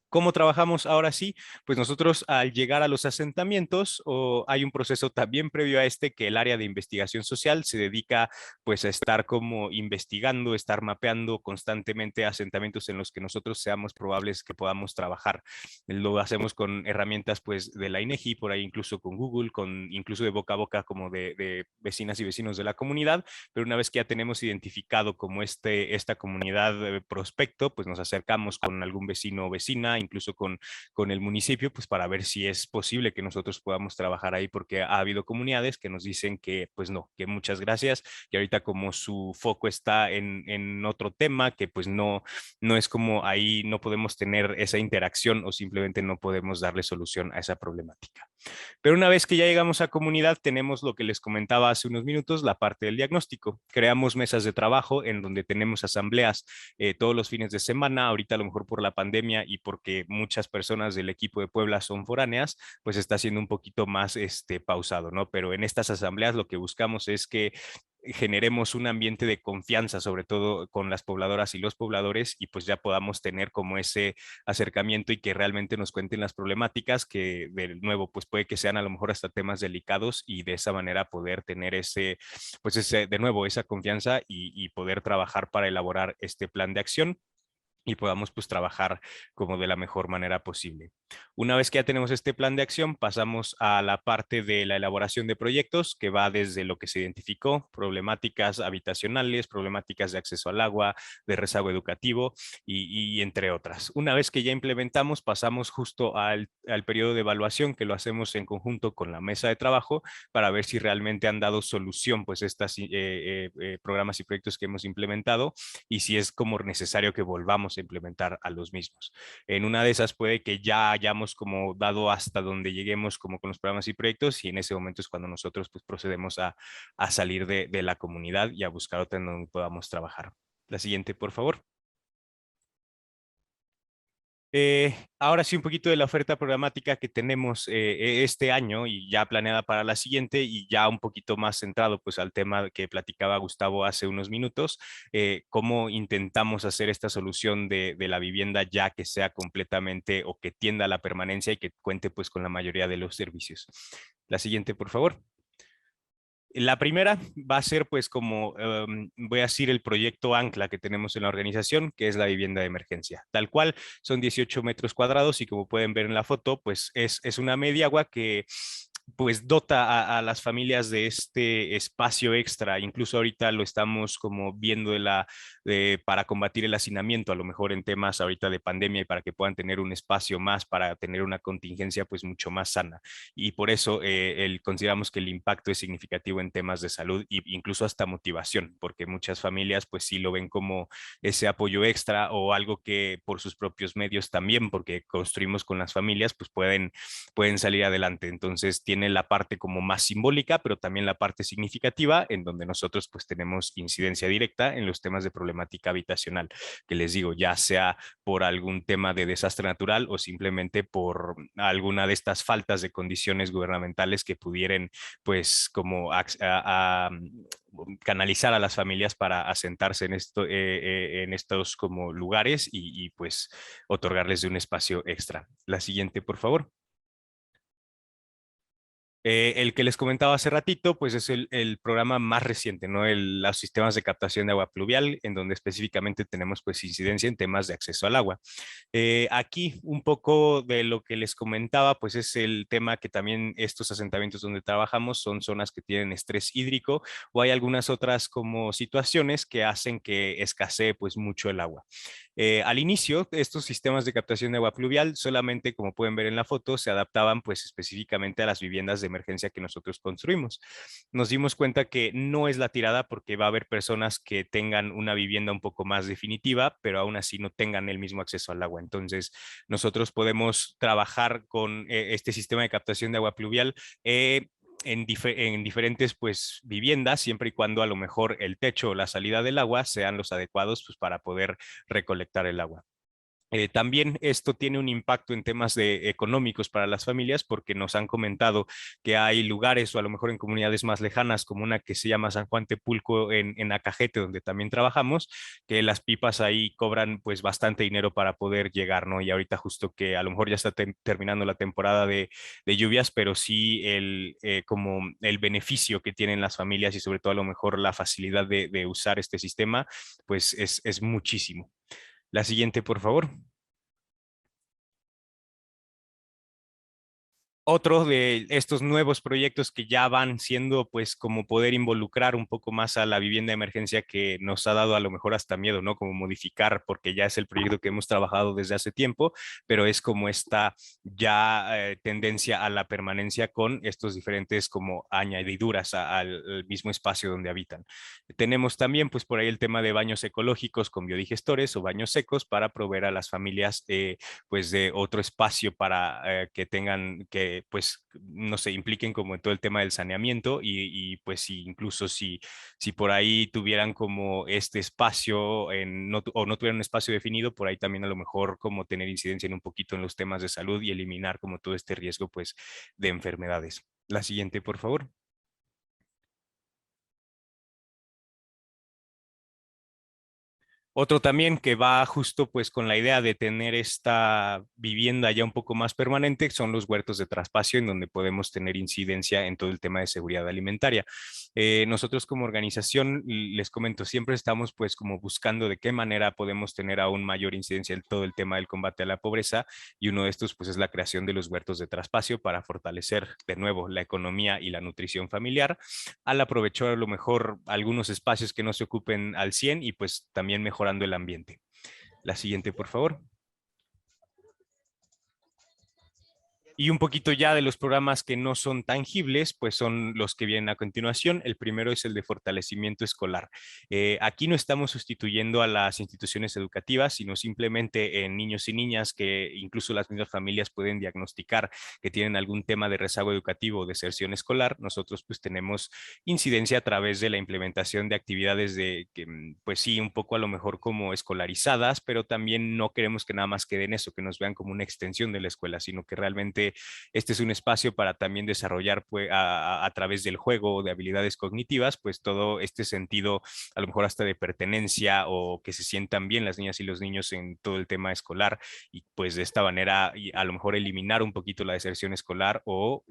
¿Cómo trabajamos ahora sí? Pues nosotros al llegar a los asentamientos, hay un proceso también previo a este, que el área de investigación social se dedica pues a estar como investigando, estar mapeando constantemente asentamientos en los que nosotros seamos probables que podamos trabajar. Lo hacemos con herramientas pues de la INEGI, por ahí incluso con Google, incluso de boca a boca como de vecinas y vecinos de la comunidad, pero una vez que ya tenemos identificado como esta comunidad prospecto, pues nos acercamos con algún vecino o vecina, incluso con el municipio, pues para ver si es posible que nosotros podamos trabajar ahí, porque ha habido comunidades que nos dicen que pues no, que muchas gracias, que ahorita como su foco está en otro tema, que pues no es como ahí no podemos tener esa interacción o simplemente no podemos darle solución a esa problemática. Pero una vez que ya llegamos a comunidad, tenemos lo que les comentaba hace unos minutos, la parte del diagnóstico. Creamos mesas de trabajo en donde tenemos asambleas todos los fines de semana. Ahorita a lo mejor por la pandemia y porque muchas personas del equipo de Puebla son foráneas, pues está siendo un poquito más pausado, ¿no? Pero en estas asambleas lo que buscamos es que generemos un ambiente de confianza, sobre todo con las pobladoras y los pobladores, y pues ya podamos tener como ese acercamiento y que realmente nos cuenten las problemáticas, que de nuevo pues puede que sean a lo mejor hasta temas delicados, y de esa manera poder tener de nuevo esa confianza y poder trabajar para elaborar este plan de acción y podamos pues trabajar como de la mejor manera posible. Una vez que ya tenemos este plan de acción, pasamos a la parte de la elaboración de proyectos, que va desde lo que se identificó, problemáticas habitacionales, problemáticas de acceso al agua, de rezago educativo y entre otras. Una vez que ya implementamos, pasamos justo al periodo de evaluación, que lo hacemos en conjunto con la mesa de trabajo para ver si realmente han dado solución pues estos programas y proyectos que hemos implementado, y si es como necesario que volvamos a implementar a los mismos. En una de esas puede que ya hayamos como dado hasta donde lleguemos como con los programas y proyectos, y en ese momento es cuando nosotros pues procedemos a salir de la comunidad y a buscar otra en donde podamos trabajar. La siguiente, por favor. Ahora sí, un poquito de la oferta programática que tenemos este año y ya planeada para la siguiente y ya un poquito más centrado pues al tema que platicaba Gustavo hace unos minutos, cómo intentamos hacer esta solución de la vivienda ya que sea completamente o que tienda a la permanencia y que cuente pues con la mayoría de los servicios. La siguiente, por favor. La primera va a ser pues como, voy a decir, el proyecto Ancla que tenemos en la organización, que es la vivienda de emergencia. Tal cual, son 18 metros cuadrados y como pueden ver en la foto, pues es una mediagua que pues dota a las familias de este espacio extra. Incluso ahorita lo estamos como viendo para combatir el hacinamiento, a lo mejor en temas ahorita de pandemia y para que puedan tener un espacio más para tener una contingencia pues mucho más sana. Y por eso consideramos que el impacto es significativo en temas de salud e incluso hasta motivación, porque muchas familias pues sí lo ven como ese apoyo extra o algo que por sus propios medios también, porque construimos con las familias, pues pueden salir adelante. Entonces tiene la parte como más simbólica, pero también la parte significativa en donde nosotros pues tenemos incidencia directa en los temas de problemática habitacional, que les digo, ya sea por algún tema de desastre natural o simplemente por alguna de estas faltas de condiciones gubernamentales que pudieran pues como canalizar a las familias para asentarse en estos como lugares y pues otorgarles de un espacio extra. La siguiente, por favor. El que les comentaba hace ratito, pues es el programa más reciente, ¿no? Los sistemas de captación de agua pluvial, en donde específicamente tenemos pues incidencia en temas de acceso al agua. Aquí un poco de lo que les comentaba, pues es el tema que también estos asentamientos donde trabajamos son zonas que tienen estrés hídrico o hay algunas otras como situaciones que hacen que escasee pues mucho el agua. Al inicio, estos sistemas de captación de agua pluvial solamente, como pueden ver en la foto, se adaptaban pues específicamente a las viviendas de emergencia que nosotros construimos. Nos dimos cuenta que no es la tirada porque va a haber personas que tengan una vivienda un poco más definitiva, pero aún así no tengan el mismo acceso al agua. Entonces, nosotros podemos trabajar con este sistema de captación de agua pluvial en diferentes pues viviendas, siempre y cuando a lo mejor el techo o la salida del agua sean los adecuados pues para poder recolectar el agua. También esto tiene un impacto en temas económicos para las familias porque nos han comentado que hay lugares o a lo mejor en comunidades más lejanas como una que se llama San Juan Tepulco en Acajete donde también trabajamos, que las pipas ahí cobran pues bastante dinero para poder llegar, ¿no? Y ahorita justo que a lo mejor ya está terminando la temporada de lluvias, pero sí como el beneficio que tienen las familias y sobre todo a lo mejor la facilidad de usar este sistema pues es muchísimo. La siguiente, por favor. Otro de estos nuevos proyectos que ya van siendo pues como poder involucrar un poco más a la vivienda de emergencia que nos ha dado a lo mejor hasta miedo, ¿no? Como modificar, porque ya es el proyecto que hemos trabajado desde hace tiempo, pero es como esta ya tendencia a la permanencia con estos diferentes como añadiduras al mismo espacio donde habitan. Tenemos también pues por ahí el tema de baños ecológicos con biodigestores o baños secos para proveer a las familias pues de otro espacio para que tengan que pues no sé, impliquen como en todo el tema del saneamiento pues incluso si por ahí tuvieran como este espacio o no tuvieran un espacio definido, por ahí también a lo mejor como tener incidencia en un poquito en los temas de salud y eliminar como todo este riesgo pues de enfermedades. La siguiente, por favor. Otro también que va justo pues con la idea de tener esta vivienda ya un poco más permanente son los huertos de traspacio en donde podemos tener incidencia en todo el tema de seguridad alimentaria. Nosotros como organización, les comento, siempre estamos pues como buscando de qué manera podemos tener aún mayor incidencia en todo el tema del combate a la pobreza y uno de estos pues es la creación de los huertos de traspacio para fortalecer de nuevo la economía y la nutrición familiar al aprovechar a lo mejor algunos espacios que no se ocupen al 100 y pues también mejorando el ambiente. La siguiente, por favor. Y un poquito ya de los programas que no son tangibles, pues son los que vienen a continuación. El primero es el de fortalecimiento escolar. Aquí no estamos sustituyendo a las instituciones educativas, sino simplemente en niños y niñas que incluso las mismas familias pueden diagnosticar que tienen algún tema de rezago educativo o deserción escolar. Nosotros pues tenemos incidencia a través de la implementación de actividades de que, pues sí, un poco a lo mejor como escolarizadas, pero también no queremos que nada más quede en eso, que nos vean como una extensión de la escuela, sino que realmente este es un espacio para también desarrollar pues, a través del juego o de habilidades cognitivas, pues todo este sentido, a lo mejor hasta de pertenencia o que se sientan bien las niñas y los niños en todo el tema escolar y pues de esta manera a lo mejor eliminar un poquito la deserción escolar o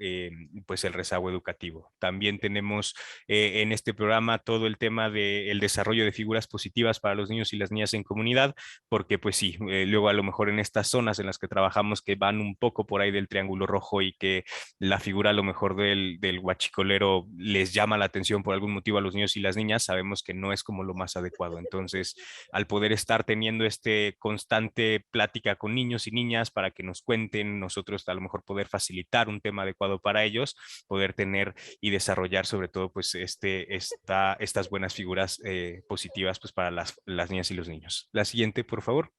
pues el rezago educativo. También tenemos en este programa todo el tema del desarrollo de figuras positivas para los niños y las niñas en comunidad, porque pues sí, luego a lo mejor en estas zonas en las que trabajamos que van un poco por ahí del triángulo rojo y que la figura a lo mejor del guachicolero les llama la atención por algún motivo a los niños y las niñas, sabemos que no es como lo más adecuado. Entonces, al poder estar teniendo este constante plática con niños y niñas para que nos cuenten, nosotros a lo mejor poder facilitar un tema adecuado para ellos, poder tener y desarrollar sobre todo pues estas buenas figuras positivas pues para las niñas y los niños. La siguiente, por favor.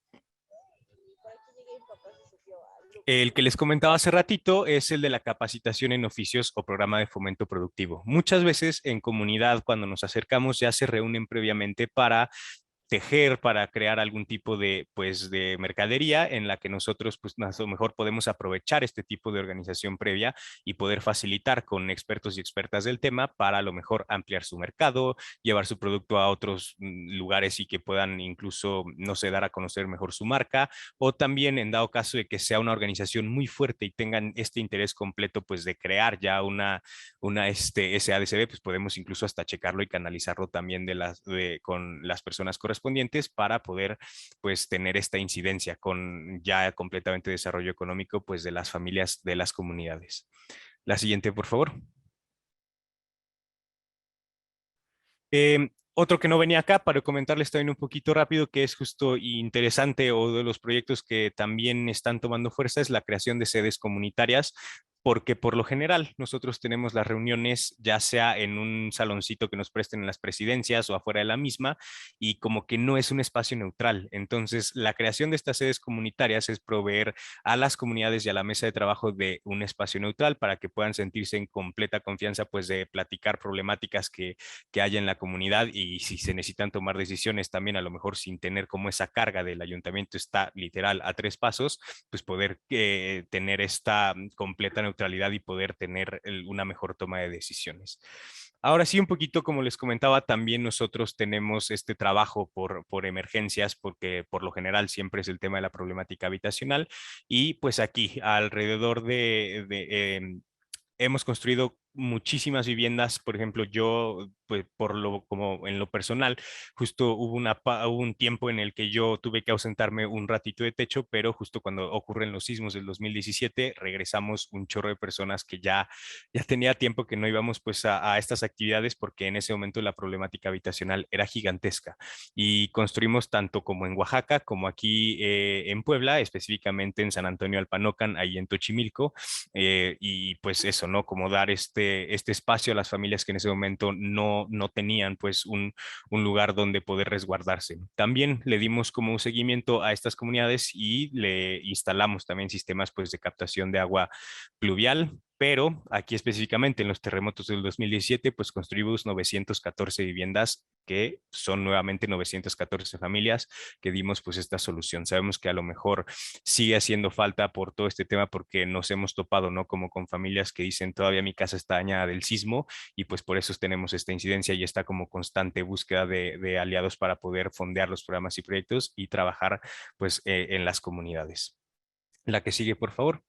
El que les comentaba hace ratito es el de la capacitación en oficios o programa de fomento productivo. Muchas veces en comunidad, cuando nos acercamos, ya se reúnen previamente para tejer, para crear algún tipo de, pues, de mercadería en la que nosotros, pues, a lo mejor podemos aprovechar este tipo de organización previa y poder facilitar con expertos y expertas del tema para a lo mejor ampliar su mercado, llevar su producto a otros lugares y que puedan incluso, no sé, dar a conocer mejor su marca, o también en dado caso de que sea una organización muy fuerte y tengan este interés completo, pues, de crear ya una SADCB, pues podemos incluso hasta checarlo y canalizarlo también con las personas correspondientes para poder pues tener esta incidencia con ya completamente desarrollo económico pues de las familias de las comunidades. La siguiente, por favor. Otro que no venía acá para comentarles también un poquito rápido, que es justo interesante o de los proyectos que también están tomando fuerza, es la creación de sedes comunitarias, porque por lo general nosotros tenemos las reuniones ya sea en un saloncito que nos presten en las presidencias o afuera de la misma, y como que no es un espacio neutral. Entonces, la creación de estas sedes comunitarias es proveer a las comunidades y a la mesa de trabajo de un espacio neutral para que puedan sentirse en completa confianza, pues de platicar problemáticas que haya en la comunidad y si se necesitan tomar decisiones también a lo mejor sin tener como esa carga del ayuntamiento está literal a 3 pasos, pues poder tener esta completa neutralidad y poder tener una mejor toma de decisiones. Ahora sí, un poquito como les comentaba, también nosotros tenemos este trabajo por emergencias, porque por lo general siempre es el tema de la problemática habitacional y pues aquí alrededor hemos construido muchísimas viviendas. Por ejemplo, yo, pues por lo como en lo personal, justo hubo un tiempo en el que yo tuve que ausentarme un ratito de techo, pero justo cuando ocurren los sismos del 2017, regresamos un chorro de personas que ya tenía tiempo que no íbamos pues a estas actividades porque en ese momento la problemática habitacional era gigantesca y construimos tanto como en Oaxaca como aquí en Puebla, específicamente en San Antonio Alpanocan, ahí en Tochimilco, y pues eso, ¿no? Como dar este espacio a las familias que en ese momento no tenían pues un lugar donde poder resguardarse. También le dimos como un seguimiento a estas comunidades y le instalamos también sistemas pues de captación de agua pluvial, pero aquí específicamente en los terremotos del 2017, pues construimos 914 viviendas que son nuevamente 914 familias que dimos pues esta solución. Sabemos que a lo mejor sigue haciendo falta por todo este tema porque nos hemos topado, ¿no? Como con familias que dicen todavía mi casa está dañada del sismo y pues por eso tenemos esta incidencia y esta como constante búsqueda de aliados para poder fondear los programas y proyectos y trabajar pues en las comunidades. La que sigue, por favor.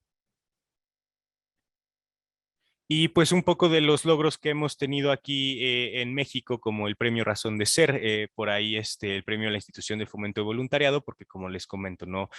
Y pues un poco de los logros que hemos tenido aquí en México, como el premio Razón de Ser, por ahí el premio a la institución de fomento de voluntariado, porque como les comento, ¿no?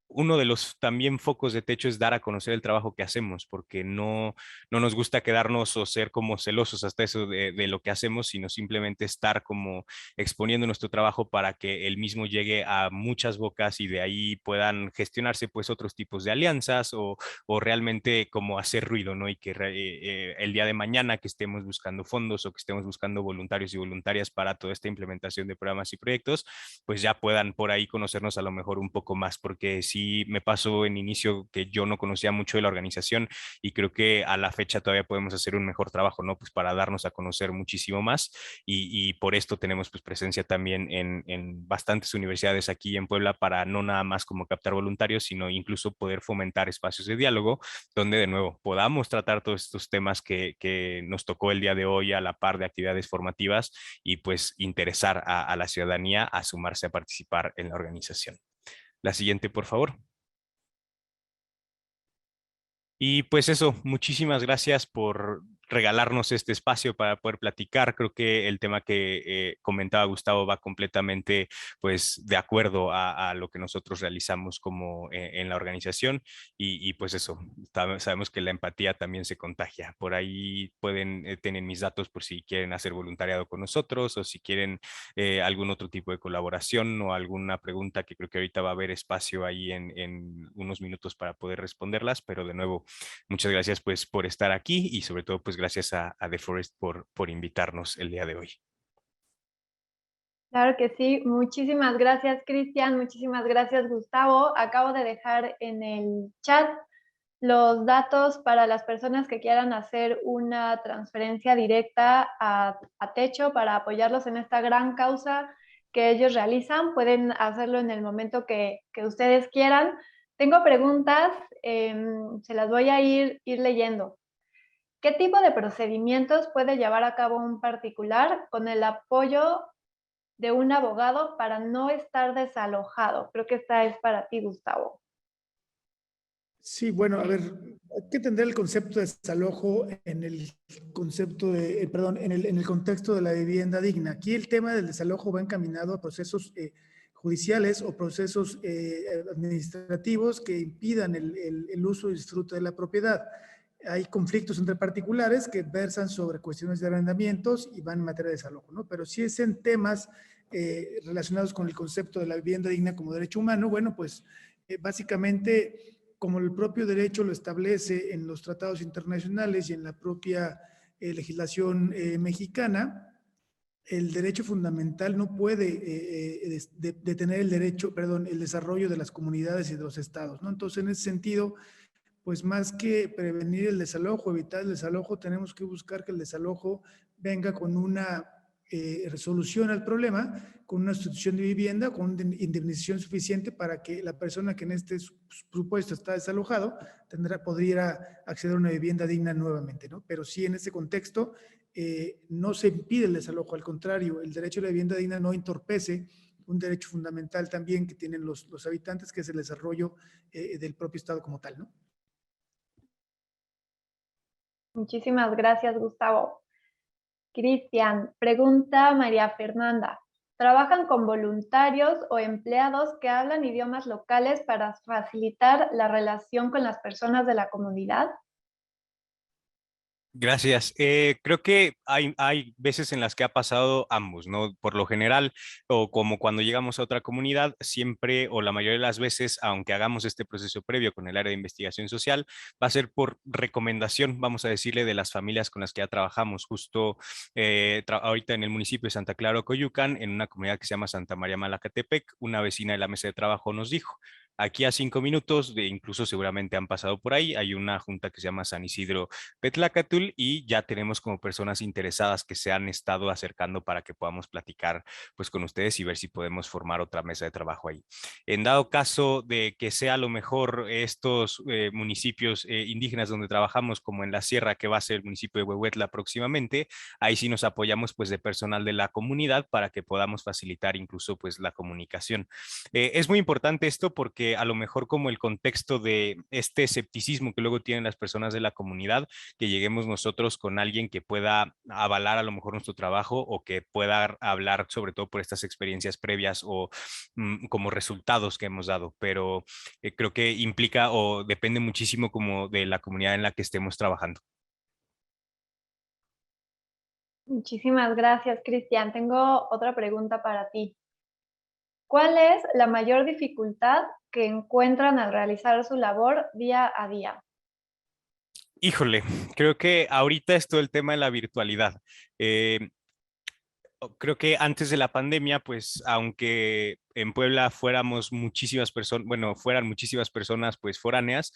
uno de los también focos de techo es dar a conocer el trabajo que hacemos, porque no nos gusta quedarnos o ser como celosos hasta eso de lo que hacemos, sino simplemente estar como exponiendo nuestro trabajo para que el mismo llegue a muchas bocas y de ahí puedan gestionarse pues otros tipos de alianzas o realmente como hacer ruido, ¿no? Y que el día de mañana que estemos buscando fondos o que estemos buscando voluntarios y voluntarias para toda esta implementación de programas y proyectos, pues ya puedan por ahí conocernos a lo mejor un poco más, porque sí me pasó en inicio que yo no conocía mucho de la organización y creo que a la fecha todavía podemos hacer un mejor trabajo, ¿no? Pues para darnos a conocer muchísimo más y por esto tenemos pues presencia también en bastantes universidades aquí en Puebla para no nada más como captar voluntarios, sino incluso poder fomentar espacios de diálogo donde de nuevo podamos tratar todos estos temas que nos tocó el día de hoy a la par de actividades formativas y pues interesar a la ciudadanía a sumarse a participar en la organización. La siguiente, por favor. Y pues eso, muchísimas gracias por regalarnos este espacio para poder platicar. Creo que el tema que comentaba Gustavo va completamente pues de acuerdo a lo que nosotros realizamos como en la organización y pues eso, sabemos que la empatía también se contagia. Por ahí pueden tener mis datos por si quieren hacer voluntariado con nosotros o si quieren algún otro tipo de colaboración o alguna pregunta que creo que ahorita va a haber espacio ahí en unos minutos para poder responderlas, pero de nuevo, muchas gracias pues por estar aquí y sobre todo pues gracias a The Forest por invitarnos el día de hoy. Claro que sí. Muchísimas gracias, Cristian. Muchísimas gracias, Gustavo. Acabo de dejar en el chat los datos para las personas que quieran hacer una transferencia directa a Techo para apoyarlos en esta gran causa que ellos realizan. Pueden hacerlo en el momento que ustedes quieran. Tengo preguntas, se las voy a ir leyendo. ¿Qué tipo de procedimientos puede llevar a cabo un particular con el apoyo de un abogado para no estar desalojado? Creo que esta es para ti, Gustavo. Sí, bueno, a ver, hay que entender el concepto de desalojo en el concepto de, perdón, en el contexto de la vivienda digna. Aquí el tema del desalojo va encaminado a procesos judiciales o procesos administrativos que impidan el uso y disfrute de la propiedad. Hay conflictos entre particulares que versan sobre cuestiones de arrendamientos y van en materia de desalojo, ¿no? Pero si es en temas relacionados con el concepto de la vivienda digna como derecho humano, bueno, pues básicamente como el propio derecho lo establece en los tratados internacionales y en la propia legislación mexicana, el derecho fundamental no puede detener el derecho, perdón, el desarrollo de las comunidades y de los estados, ¿no? Entonces, en ese sentido, pues más que prevenir el desalojo, evitar el desalojo, tenemos que buscar que el desalojo venga con una resolución al problema, con una institución de vivienda, con una indemnización suficiente para que la persona que en este supuesto está desalojado podría acceder a una vivienda digna nuevamente, ¿no? Pero sí, en ese contexto no se impide el desalojo, al contrario, el derecho a la vivienda digna no entorpece un derecho fundamental también que tienen los habitantes, que es el desarrollo del propio Estado como tal, ¿no? Muchísimas gracias, Gustavo. Cristian, pregunta María Fernanda. ¿Trabajan con voluntarios o empleados que hablan idiomas locales para facilitar la relación con las personas de la comunidad? Gracias. Creo que hay veces en las que ha pasado ambos, ¿no? Por lo general, o como cuando llegamos a otra comunidad, siempre o la mayoría de las veces, aunque hagamos este proceso previo con el área de investigación social, va a ser por recomendación, vamos a decirle, de las familias con las que ya trabajamos. Justo ahorita en el municipio de Santa Clara, Coyucan, en una comunidad que se llama Santa María Malacatepec, una vecina de la mesa de trabajo nos dijo, aquí a 5 minutos, incluso seguramente han pasado por ahí, hay una junta que se llama San Isidro Petlacatul y ya tenemos como personas interesadas que se han estado acercando para que podamos platicar pues con ustedes y ver si podemos formar otra mesa de trabajo ahí. En dado caso de que sea a lo mejor estos municipios indígenas donde trabajamos como en la sierra que va a ser el municipio de Huehuetla próximamente, ahí sí nos apoyamos pues de personal de la comunidad para que podamos facilitar incluso pues la comunicación. Es muy importante esto porque porque a lo mejor como el contexto de este escepticismo que luego tienen las personas de la comunidad, que lleguemos nosotros con alguien que pueda avalar a lo mejor nuestro trabajo o que pueda hablar sobre todo por estas experiencias previas o como resultados que hemos dado, pero creo que implica o depende muchísimo como de la comunidad en la que estemos trabajando. Muchísimas gracias, Cristian. Tengo otra pregunta para ti. ¿Cuál es la mayor dificultad que encuentran al realizar su labor día a día? Híjole, creo que ahorita es todo el tema de la virtualidad. Eh, Creo que antes de la pandemia, pues aunque en Puebla fuéramos muchísimas personas, bueno, fueran muchísimas personas pues foráneas,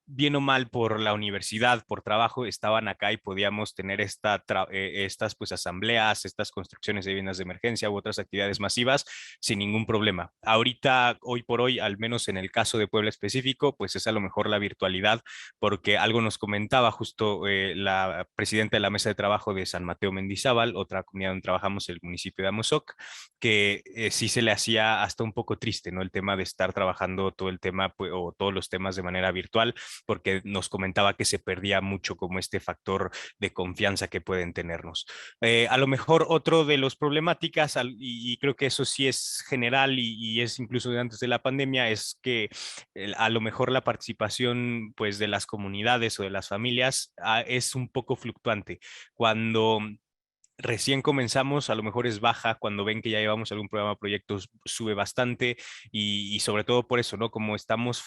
bien o mal por la universidad, por trabajo, estaban acá y podíamos tener estas pues asambleas, estas construcciones de viviendas de emergencia u otras actividades masivas sin ningún problema. Ahorita, hoy por hoy, al menos en el caso de Puebla específico, pues es a lo mejor la virtualidad, porque algo nos comentaba justo la presidenta de la mesa de trabajo de San Mateo Mendizábal, otra comunidad donde trabajamos, el municipio de Amozoc, que sí se le hacía hasta un poco triste, ¿no? El tema de estar trabajando todo el tema pues, o todos los temas de manera virtual, porque nos comentaba que se perdía mucho como este factor de confianza que pueden tenernos. A lo mejor otro de los problemáticas, y creo que eso sí es general y es incluso de antes de la pandemia, es que a lo mejor la participación pues de las comunidades o de las familias es un poco fluctuante. Cuando recién comenzamos, a lo mejor es baja, cuando ven que ya llevamos algún programa de proyectos sube bastante y sobre todo por eso, ¿no? Como estamos,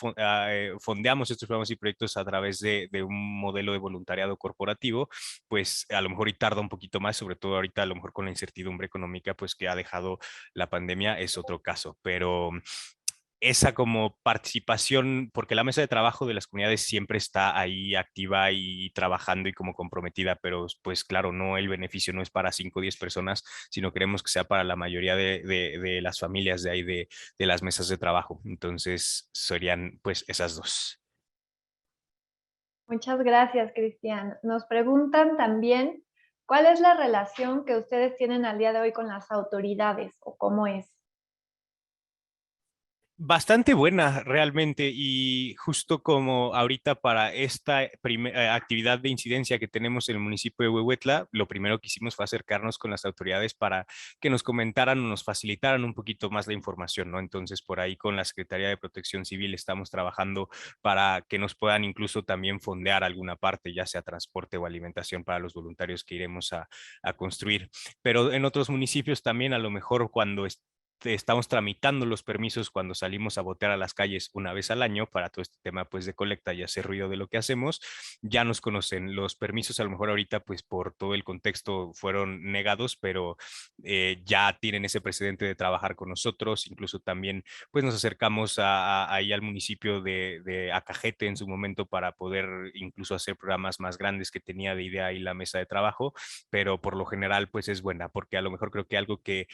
fondeamos estos programas y proyectos a través de un modelo de voluntariado corporativo, pues a lo mejor y tarda un poquito más, sobre todo ahorita a lo mejor con la incertidumbre económica pues que ha dejado la pandemia es otro caso, pero esa como participación, porque la mesa de trabajo de las comunidades siempre está ahí activa y trabajando y como comprometida, pero pues claro, no, el beneficio no es para 5 o 10 personas, sino queremos que sea para la mayoría de las familias de ahí de las mesas de trabajo. Entonces serían pues esas dos. Muchas gracias, Cristian. Nos preguntan también, ¿cuál es la relación que ustedes tienen al día de hoy con las autoridades o cómo es? Bastante buena realmente y justo como ahorita para esta actividad de incidencia que tenemos en el municipio de Huehuetla, lo primero que hicimos fue acercarnos con las autoridades para que nos comentaran o nos facilitaran un poquito más la información, ¿no? Entonces por ahí con la Secretaría de Protección Civil estamos trabajando para que nos puedan incluso también fondear alguna parte, ya sea transporte o alimentación para los voluntarios que iremos a construir. Pero en otros municipios también a lo mejor cuando estamos tramitando los permisos cuando salimos a botear a las calles una vez al año para todo este tema pues de colecta y hacer ruido de lo que hacemos, ya nos conocen. Los permisos a lo mejor ahorita pues por todo el contexto fueron negados, pero ya tienen ese precedente de trabajar con nosotros, incluso también pues nos acercamos ahí al municipio de Acajete en su momento para poder incluso hacer programas más grandes que tenía de idea ahí la mesa de trabajo, pero por lo general pues es buena, porque a lo mejor creo que algo que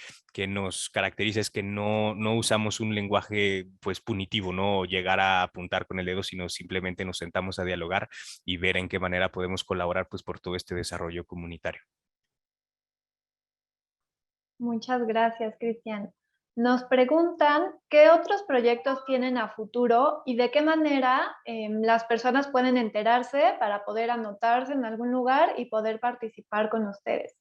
nos caracteriza es que no usamos un lenguaje pues punitivo, no llegar a apuntar con el dedo, sino simplemente nos sentamos a dialogar y ver en qué manera podemos colaborar pues por todo este desarrollo comunitario. Muchas gracias, Cristian. Nos preguntan qué otros proyectos tienen a futuro y de qué manera las personas pueden enterarse para poder anotarse en algún lugar y poder participar con ustedes.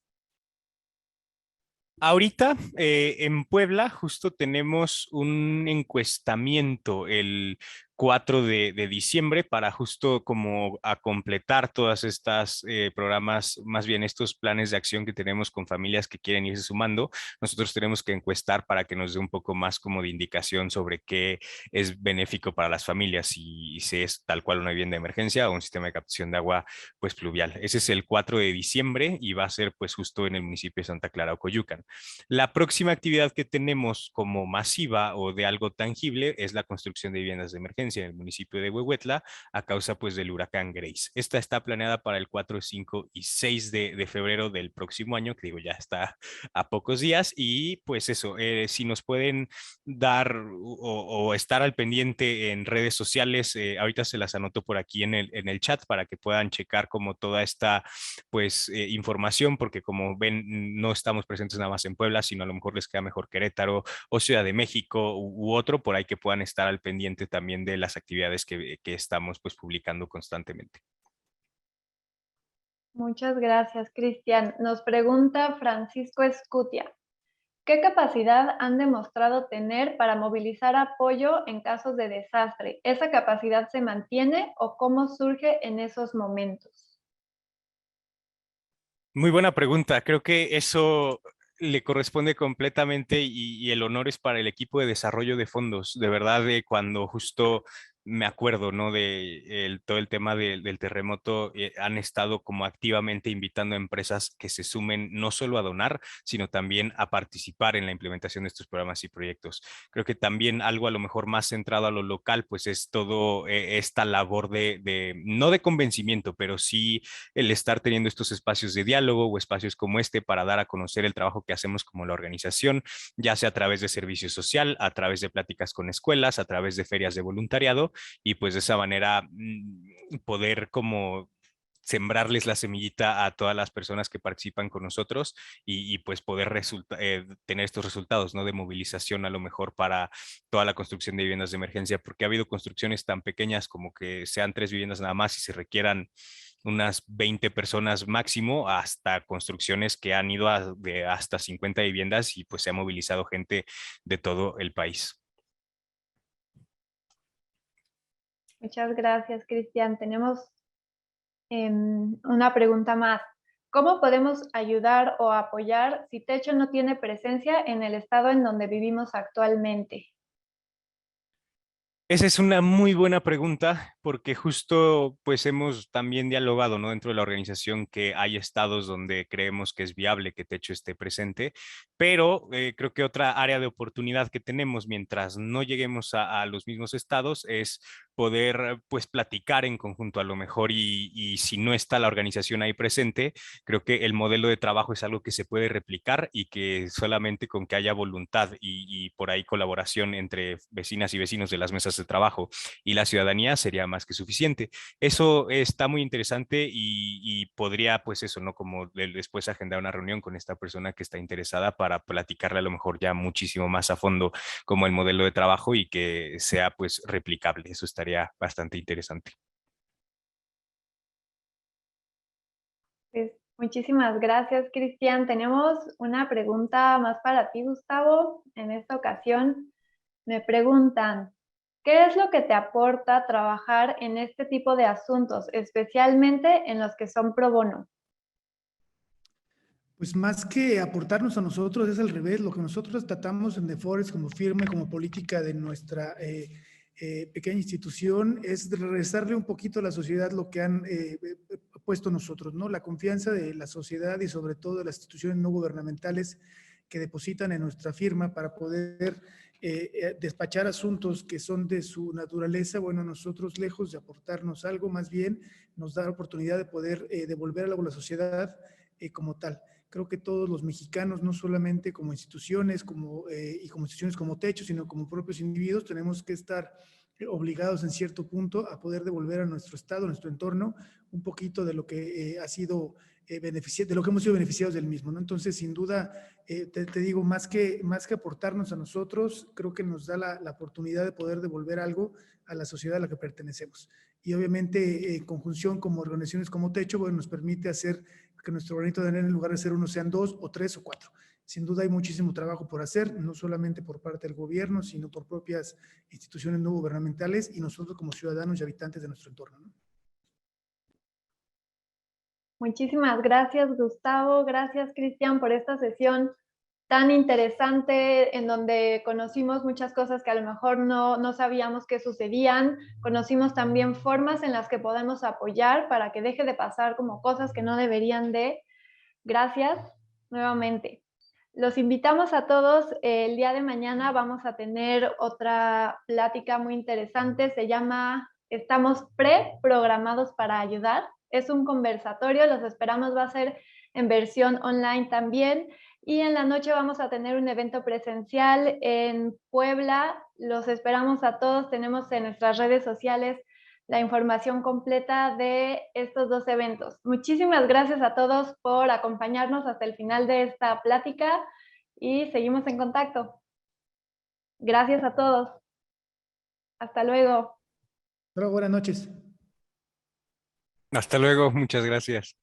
Ahorita en Puebla justo tenemos un encuestamiento el 4 de diciembre para justo como a completar todas estas programas, más bien estos planes de acción que tenemos con familias que quieren irse sumando. Nosotros tenemos que encuestar para que nos dé un poco más como de indicación sobre qué es benéfico para las familias, si es tal cual una vivienda de emergencia o un sistema de captación de agua pues pluvial. Ese es el 4 de diciembre y va a ser pues justo en el municipio de Santa Clara, Ocoyucan. La próxima actividad que tenemos como masiva o de algo tangible es la construcción de viviendas de emergencia emergencia en el municipio de Huehuetla a causa pues del huracán Grace. Esta está planeada para el 4, 5 y 6 de febrero del próximo año, que digo ya está a pocos días, y pues eso, si nos pueden dar o estar al pendiente en redes sociales, ahorita se las anoto por aquí en el chat para que puedan checar como toda esta pues información, porque como ven no estamos presentes nada más en Puebla, sino a lo mejor les queda mejor Querétaro o Ciudad de México u otro, por ahí que puedan estar al pendiente también de las actividades que estamos pues publicando constantemente. Muchas gracias, Cristian. Nos pregunta Francisco Escutia. ¿Qué capacidad han demostrado tener para movilizar apoyo en casos de desastre? ¿Esa capacidad se mantiene o cómo surge en esos momentos? Muy buena pregunta. Creo que eso le corresponde completamente y el honor es para el equipo de desarrollo de fondos. De verdad, de cuando justo me acuerdo, ¿no? De todo el tema del terremoto, han estado como activamente invitando a empresas que se sumen no solo a donar, sino también a participar en la implementación de estos programas y proyectos. Creo que también algo a lo mejor más centrado a lo local, pues es todo esta labor no de convencimiento, pero sí el estar teniendo estos espacios de diálogo o espacios como este para dar a conocer el trabajo que hacemos como la organización, ya sea a través de servicio social, a través de pláticas con escuelas, a través de ferias de voluntariado y pues de esa manera poder como sembrarles la semillita a todas las personas que participan con nosotros pues poder tener estos resultados, ¿no? De movilización a lo mejor para toda la construcción de viviendas de emergencia, porque ha habido construcciones tan pequeñas como que sean 3 viviendas nada más y se requieran unas 20 personas máximo, hasta construcciones que han ido de hasta 50 viviendas y pues se ha movilizado gente de todo el país. Muchas gracias, Cristian. Tenemos una pregunta más. ¿Cómo podemos ayudar o apoyar si Techo no tiene presencia en el estado en donde vivimos actualmente? Esa es una muy buena pregunta porque justo pues hemos también dialogado, ¿no? Dentro de la organización que hay estados donde creemos que es viable que Techo esté presente, pero creo que otra área de oportunidad que tenemos mientras no lleguemos a los mismos estados es poder pues platicar en conjunto a lo mejor y si no está la organización ahí presente, creo que el modelo de trabajo es algo que se puede replicar y que solamente con que haya voluntad y por ahí colaboración entre vecinas y vecinos de las mesas de trabajo y la ciudadanía sería más que suficiente. Eso está muy interesante y podría pues eso, ¿no? Como después agendar una reunión con esta persona que está interesada para platicarle a lo mejor ya muchísimo más a fondo como el modelo de trabajo y que sea pues replicable. Eso estaría bastante interesante. Pues, muchísimas gracias, Cristian. Tenemos una pregunta más para ti, Gustavo. En esta ocasión me preguntan, ¿qué es lo que te aporta trabajar en este tipo de asuntos, especialmente en los que son pro bono? Pues más que aportarnos a nosotros, es al revés. Lo que nosotros tratamos en The Forest como firme, como política de nuestra pequeña institución, es regresarle un poquito a la sociedad lo que han puesto nosotros, ¿no? La confianza de la sociedad y sobre todo de las instituciones no gubernamentales que depositan en nuestra firma para poder despachar asuntos que son de su naturaleza. Bueno, nosotros, lejos de aportarnos algo, más bien nos da la oportunidad de poder devolver algo a la sociedad como tal. Creo que todos los mexicanos, no solamente como instituciones y como instituciones como Techo, sino como propios individuos, tenemos que estar obligados en cierto punto a poder devolver a nuestro estado, a nuestro entorno, un poquito de lo que ha sido de lo que hemos sido beneficiados del mismo, ¿no? Entonces, sin duda, te digo, más que aportarnos a nosotros, creo que nos da la oportunidad de poder devolver algo a la sociedad a la que pertenecemos. Y obviamente, en conjunción como organizaciones como Techo, bueno, nos permite hacer que nuestro granito de arena, en lugar de ser uno, sean 2 o 3 o 4. Sin duda hay muchísimo trabajo por hacer, no solamente por parte del gobierno, sino por propias instituciones no gubernamentales y nosotros como ciudadanos y habitantes de nuestro entorno, ¿no? Muchísimas gracias, Gustavo. Gracias, Cristian, por esta sesión tan interesante en donde conocimos muchas cosas que a lo mejor no sabíamos que sucedían. Conocimos también formas en las que podemos apoyar para que deje de pasar como cosas que no deberían de. Gracias nuevamente. Los invitamos a todos. El día de mañana vamos a tener otra plática muy interesante. Se llama Estamos preprogramados para ayudar. Es un conversatorio, los esperamos, va a ser en versión online también. Y en la noche vamos a tener un evento presencial en Puebla. Los esperamos a todos. Tenemos en nuestras redes sociales la información completa de estos dos eventos. Muchísimas gracias a todos por acompañarnos hasta el final de esta plática y seguimos en contacto. Gracias a todos. Hasta luego. Buenas noches. Hasta luego, muchas gracias.